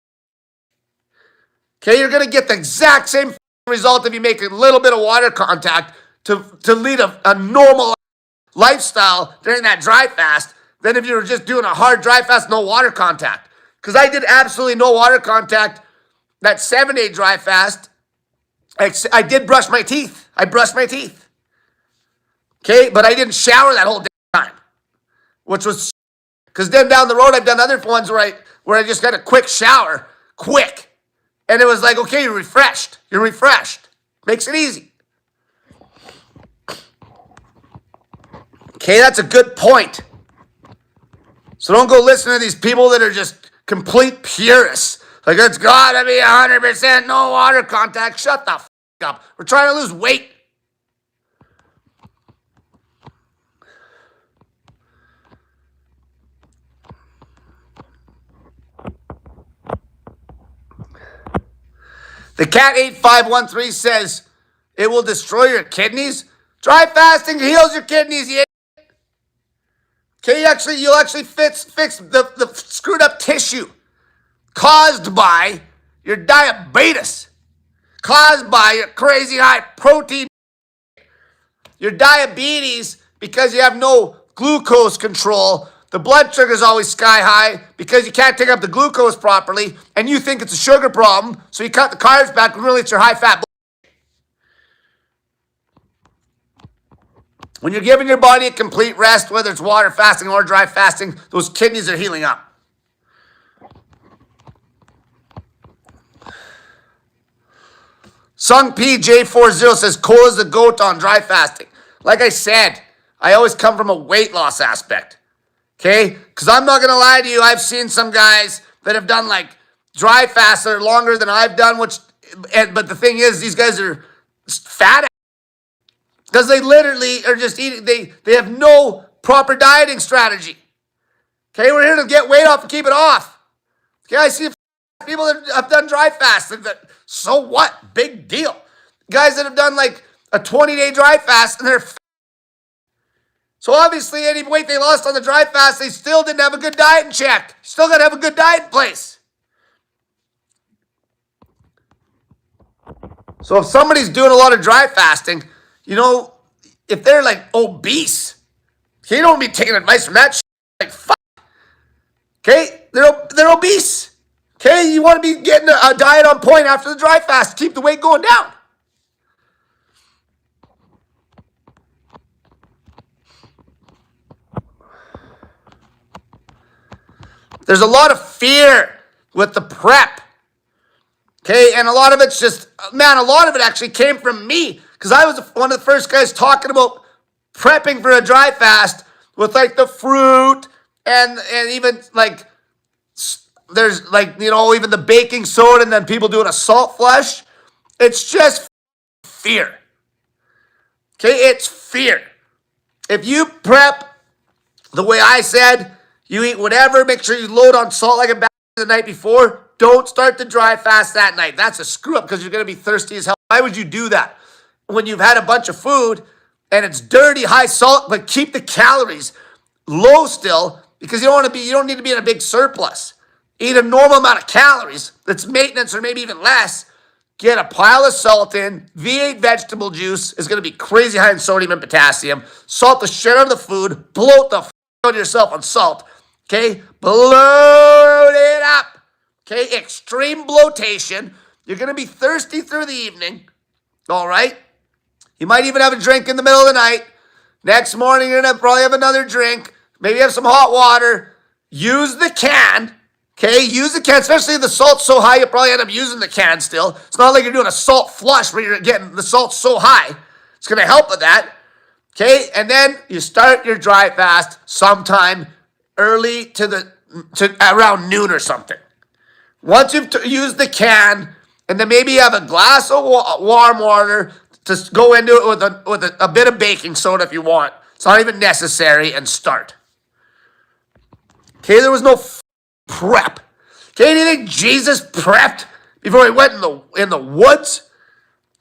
S1: Okay, you're gonna get the exact same result if you make a little bit of water contact to lead a normal lifestyle during that dry fast than if you were just doing a hard dry fast, no water contact. Because I did absolutely no water contact that 7-day dry fast. I did brush my teeth. I brushed my teeth. Okay, but I didn't shower that whole time, which was because then down the road I've done other ones where I just got a quick shower, quick, and it was like, okay, you're refreshed. You're refreshed. Makes it easy. Okay, that's a good point. So don't go listen to these people that are just complete purists. Like, it's got to be 100% no water contact. Shut the f*** up. We're trying to lose weight. The Cat 8513 says it will destroy your kidneys. Dry fasting heals your kidneys, you idiot. Okay, you'll actually fix the screwed up tissue caused by your diabetes, caused by your crazy high protein, your diabetes because you have no glucose control. The blood sugar is always sky high because you can't take up the glucose properly, and you think it's a sugar problem, so you cut the carbs back, when really it's your high fat. When you're giving your body a complete rest, whether it's water fasting or dry fasting, those kidneys are healing up. Sung PJ40 says, Cole is the GOAT on dry fasting. Like I said, I always come from a weight loss aspect. Okay? Because I'm not going to lie to you, I've seen some guys that have done like dry fasts that are longer than I've done, but the thing is, these guys are fat. Because they literally are just eating, they have no proper dieting strategy. Okay, we're here to get weight off and keep it off. Okay, I see people that have done dry fasts. So what? Big deal. Guys that have done like a 20-day dry fast, and they're so obviously any weight they lost on the dry fast, they still didn't have a good diet in check. Still got to have a good diet in place. So if somebody's doing a lot of dry fasting, if they're like obese, you don't be taking advice from that shit. Like, fuck. Okay? They're obese. Okay? You want to be getting a diet on point after the dry fast to keep the weight going down. There's a lot of fear with the prep. Okay, and a lot of it's just, man, a lot of it actually came from me because I was one of the first guys talking about prepping for a dry fast with like the fruit and even like there's like, even the baking soda and then people doing a salt flush. It's just fear. Okay, it's fear. If you prep the way I said, you eat whatever, make sure you load on salt like a bag the night before. Don't start the dry fast that night. That's a screw up because you're going to be thirsty as hell. Why would you do that? When you've had a bunch of food and it's dirty, high salt, but keep the calories low still because you don't need to be in a big surplus. Eat a normal amount of calories that's maintenance or maybe even less. Get a pile of salt in. V8 vegetable juice is going to be crazy high in sodium and potassium. Salt the shit out of the food. Bloat the out of yourself on salt. Okay? Bloat it up. Okay? Extreme bloatation. You're going to be thirsty through the evening. All right? You might even have a drink in the middle of the night. Next morning, you're going to probably have another drink. Maybe have some hot water. Use the can. Okay? Use the can. Especially if the salt's so high, you'll probably end up using the can still. It's not like you're doing a salt flush where you're getting the salt so high. It's going to help with that. Okay? And then you start your dry fast sometime early to around noon or something. Once you've used the can, and then maybe you have a glass of warm water to go into it with a bit of baking soda if you want. It's not even necessary, and start. Okay, there was no prep. Okay, do you think Jesus prepped before he went in the woods?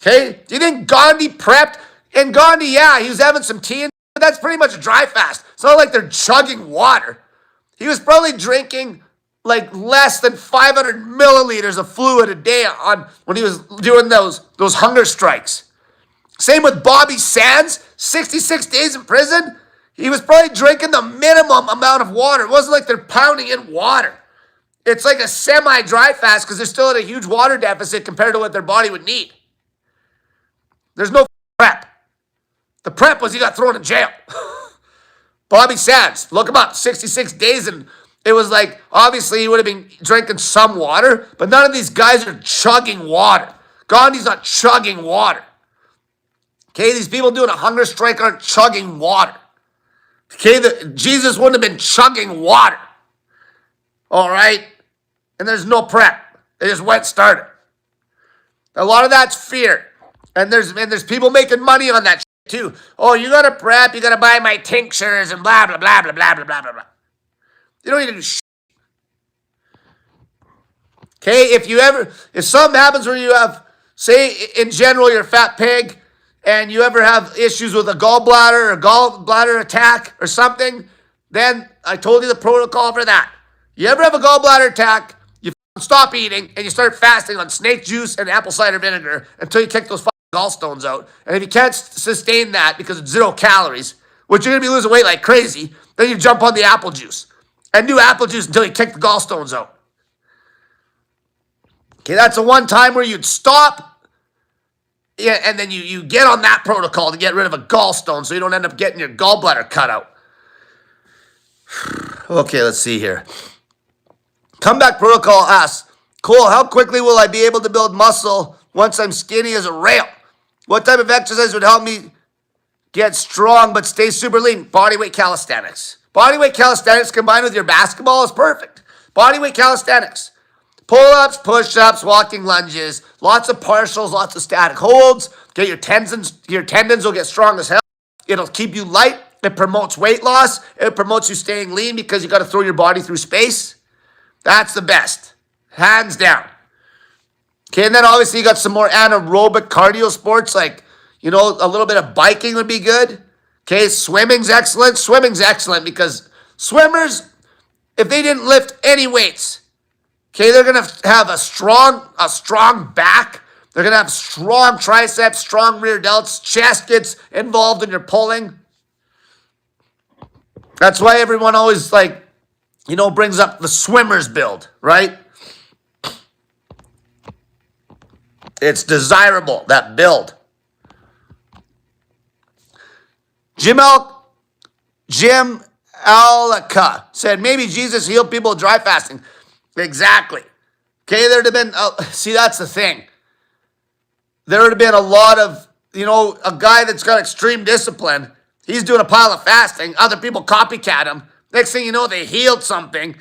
S1: Okay, do you think Gandhi prepped? And Gandhi, yeah, he was having some tea, but that's pretty much a dry fast. It's not like they're chugging water. He was probably drinking like less than 500 milliliters of fluid a day when he was doing those hunger strikes. Same with Bobby Sands, 66 days in prison. He was probably drinking the minimum amount of water. It wasn't like they're pounding in water. It's like a semi-dry fast because they're still at a huge water deficit compared to what their body would need. There's no prep. The prep was he got thrown in jail. Bobby Sands, look him up, 66 days, and it was like, obviously he would have been drinking some water, but none of these guys are chugging water. Gandhi's not chugging water. Okay, these people doing a hunger strike aren't chugging water. Okay, Jesus wouldn't have been chugging water. All right? And there's no prep. They just went started. A lot of that's fear. And there's people making money on that shit too. Oh, you gotta prep, you gotta buy my tinctures and blah, blah, blah, blah, blah, blah, blah, blah. You don't need to do shit. Okay, if something happens where you have, say in general you're a fat pig, and you ever have issues with a gallbladder or gallbladder attack or something, then I told you the protocol for that. You ever have a gallbladder attack, you stop eating, and you start fasting on snake juice and apple cider vinegar until you kick those gallstones out. And if you can't sustain that because it's 0 calories, which you're going to be losing weight like crazy, then you jump on the apple juice. And do apple juice until you kick the gallstones out. Okay, that's the one time where you'd stop. Yeah, and then you get on that protocol to get rid of a gallstone so you don't end up getting your gallbladder cut out. Okay, let's see here. Comeback protocol asks, Cole, how quickly will I be able to build muscle once I'm skinny as a rail? What type of exercise would help me get strong but stay super lean? Bodyweight calisthenics. Bodyweight calisthenics combined with your basketball is perfect. Bodyweight calisthenics. Pull-ups, push-ups, walking lunges, lots of partials, lots of static holds. Get your tendons will get strong as hell. It'll keep you light. It promotes weight loss. It promotes you staying lean because you got to throw your body through space. That's the best. Hands down. Okay, and then obviously you got some more anaerobic cardio sports like, You know, a little bit of biking would be good. Okay, swimming's excellent. Swimming's excellent because swimmers, if they didn't lift any weights, okay, they're gonna have a strong back. They're gonna have strong triceps, strong rear delts. Chest gets involved in your pulling. That's why everyone always brings up the swimmer's build, right? It's desirable, that build. Jim Alaka said, maybe Jesus healed people with dry fasting. Exactly. Okay, there'd have been, see, that's the thing. There would have been a lot of, a guy that's got extreme discipline. He's doing a pile of fasting. Other people copycat him. Next thing you know, they healed something.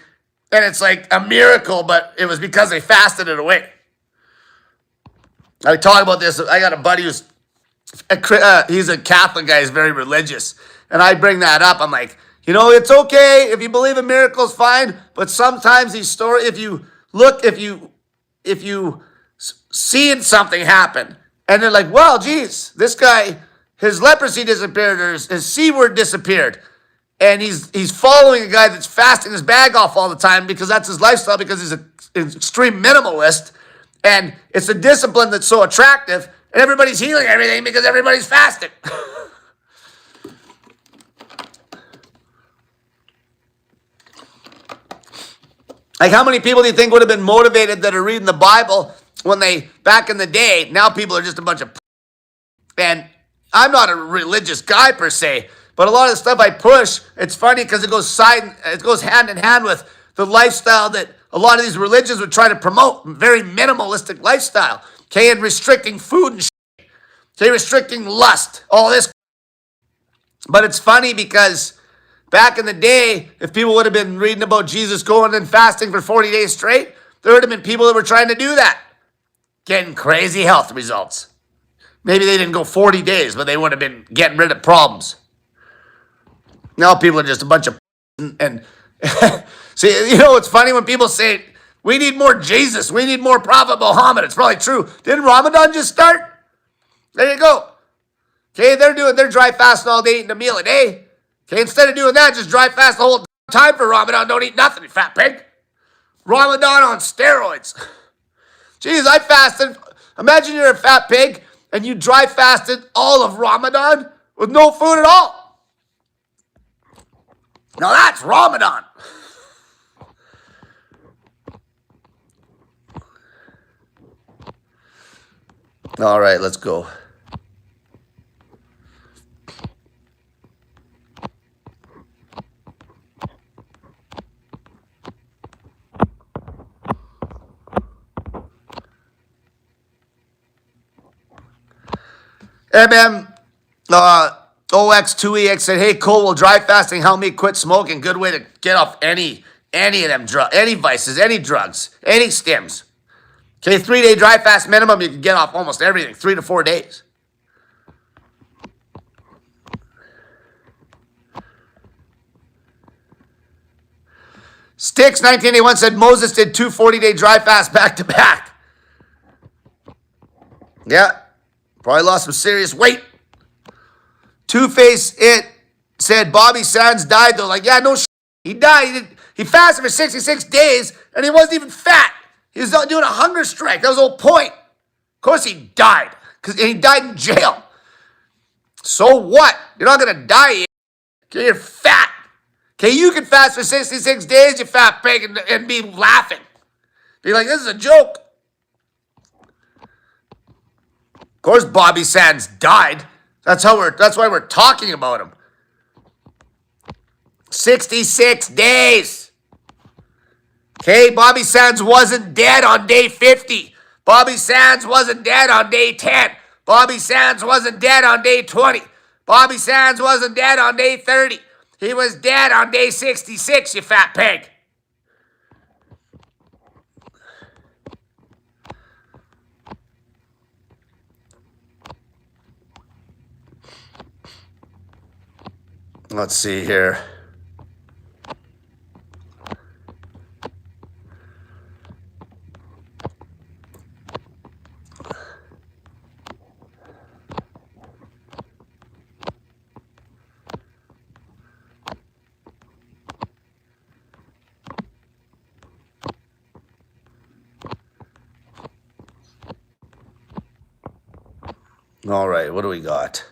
S1: And it's like a miracle, but it was because they fasted it away. I talk about this. I got a buddy who's he's a Catholic guy. He's very religious. And I bring that up. I'm like, it's okay. If you believe in miracles, fine. But sometimes these stories, if you seen something happen, and they're like, well, geez, this guy, his leprosy disappeared, or his C word disappeared. And he's following a guy that's fasting his bag off all the time because that's his lifestyle, because he's an extreme minimalist. And it's a discipline that's so attractive, and everybody's healing everything because everybody's fasting. Like, how many people do you think would have been motivated that are reading the Bible when back in the day? Now people are just a bunch of... And I'm not a religious guy per se, but a lot of the stuff I push, it's funny because it goes hand in hand with the lifestyle that a lot of these religions would try to promote. Very minimalistic lifestyle. Okay, and restricting food and shit. Okay, restricting lust. All this. But it's funny because back in the day, if people would have been reading about Jesus going and fasting for 40 days straight, there would have been people that were trying to do that. Getting crazy health results. Maybe they didn't go 40 days, but they would have been getting rid of problems. Now people are just a bunch of... And see, it's funny when people say, we need more Jesus, we need more Prophet Muhammad. It's probably true. Didn't Ramadan just start? There you go. Okay, they're doing their dry fasting all day, eating a meal a day. Okay, instead of doing that, just dry fast the whole time for Ramadan. Don't eat nothing, you fat pig. Ramadan on steroids. Jeez, I fasted. Imagine you're a fat pig and you dry fasted all of Ramadan with no food at all. Now that's Ramadan. All right, let's go. OX2EX said, hey, Cole, will dry fasting help me quit smoking? Good way to get off any of them drugs, any vices, any drugs, any stims. Okay, 3-day dry fast minimum, you can get off almost everything, 3 to 4 days. Sticks 1981 said Moses did 2 40-day dry fasts back to back. Yeah, probably lost some serious weight. Two-Face It said Bobby Sands died though. Like, yeah, no shit. He died. He fasted for 66 days and he wasn't even fat. He was not doing a hunger strike. That was the whole point. Of course he died. Because he died in jail. So what? You're not going to die yet. Okay, you're fat. Okay, you can fast for 66 days, you fat pig, and be laughing. Be like, this is a joke. Of course Bobby Sands died. That's why we're talking about him. 66 days. Okay, Bobby Sands wasn't dead on day 50. Bobby Sands wasn't dead on day 10. Bobby Sands wasn't dead on day 20. Bobby Sands wasn't dead on day 30. He was dead on day 66, you fat pig. Let's see here. All right, what do we got?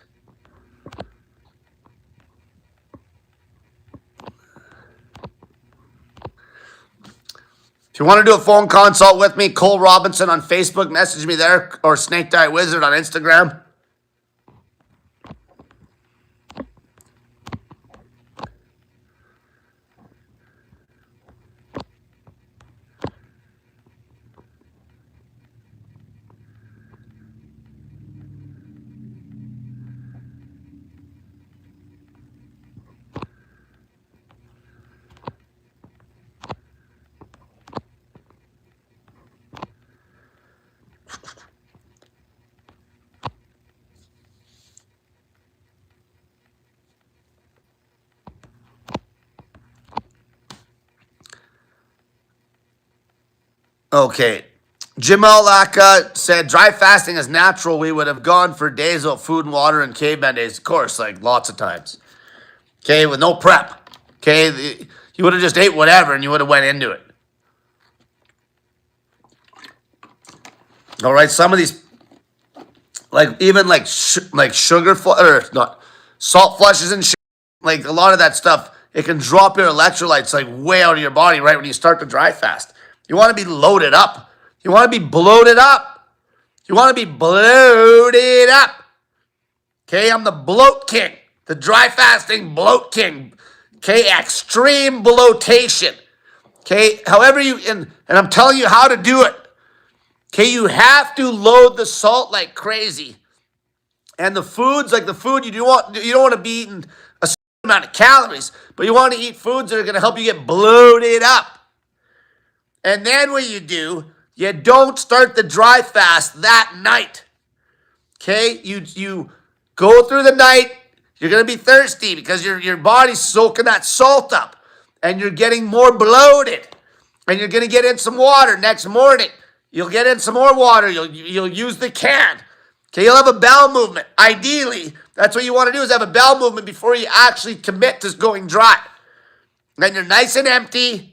S1: If you want to do a phone consult with me, Cole Robinson on Facebook, message me there, or Snake Dye Wizard on Instagram. Okay. Jamal Laka said, dry fasting is natural. We would have gone for days without food and water in caveman days. Of course, like lots of times. Okay, with no prep. Okay, you would have just ate whatever and you would have went into it. All right, some of these, like even like sugar or not salt flushes and shit, like a lot of that stuff, it can drop your electrolytes like way out of your body right when you start to dry fast. You want to be loaded up. You want to be bloated up. You want to be bloated up. Okay, I'm the bloat king, the dry fasting bloat king. Okay, extreme bloatation. Okay, however you, and I'm telling you how to do it. Okay, you have to load the salt like crazy. And the foods, like the food, you don't want to be eating a certain amount of calories, but you want to eat foods that are going to help you get bloated up. And then what you don't start the dry fast that night. Okay? You go through the night, you're going to be thirsty because your body's soaking that salt up and you're getting more bloated. And you're going to get in some water next morning. You'll get in some more water. You'll use the can. Okay, you'll have a bowel movement. Ideally, that's what you want to do is have a bowel movement before you actually commit to going dry. Then you're nice and empty.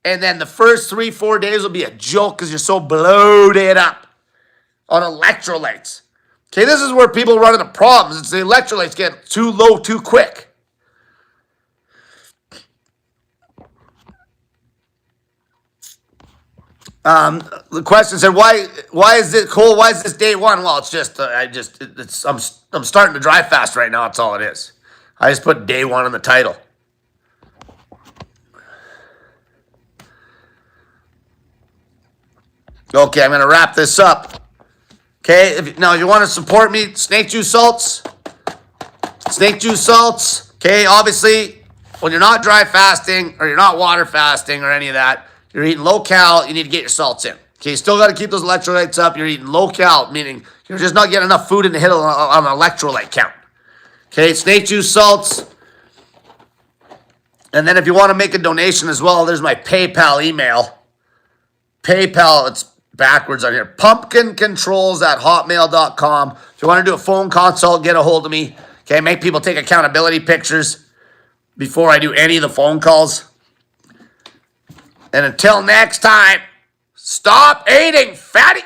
S1: And then the first 3-4 days will be a joke because you're so bloated up on electrolytes. Okay, this is where people run into problems. It's the electrolytes get too low too quick. The question said, why is it Cole? Why is this day one? Well, it's just I'm starting to dry fast right now. That's all it is. I just put day one in the title. Okay, I'm going to wrap this up. Okay, if you want to support me, snake juice salts. Snake juice salts. Okay, obviously, when you're not dry fasting or you're not water fasting or any of that, you're eating low cal, you need to get your salts in. Okay, you still got to keep those electrolytes up. You're eating low cal, meaning you're just not getting enough food in to hit on an electrolyte count. Okay, snake juice salts. And then if you want to make a donation as well, there's my PayPal email. PayPal, it's backwards on here. pumpkincontrols@hotmail.com. If you want to do a phone consult, get a hold of me. Okay, make people take accountability pictures before I do any of the phone calls. And until next time, stop eating, fatty.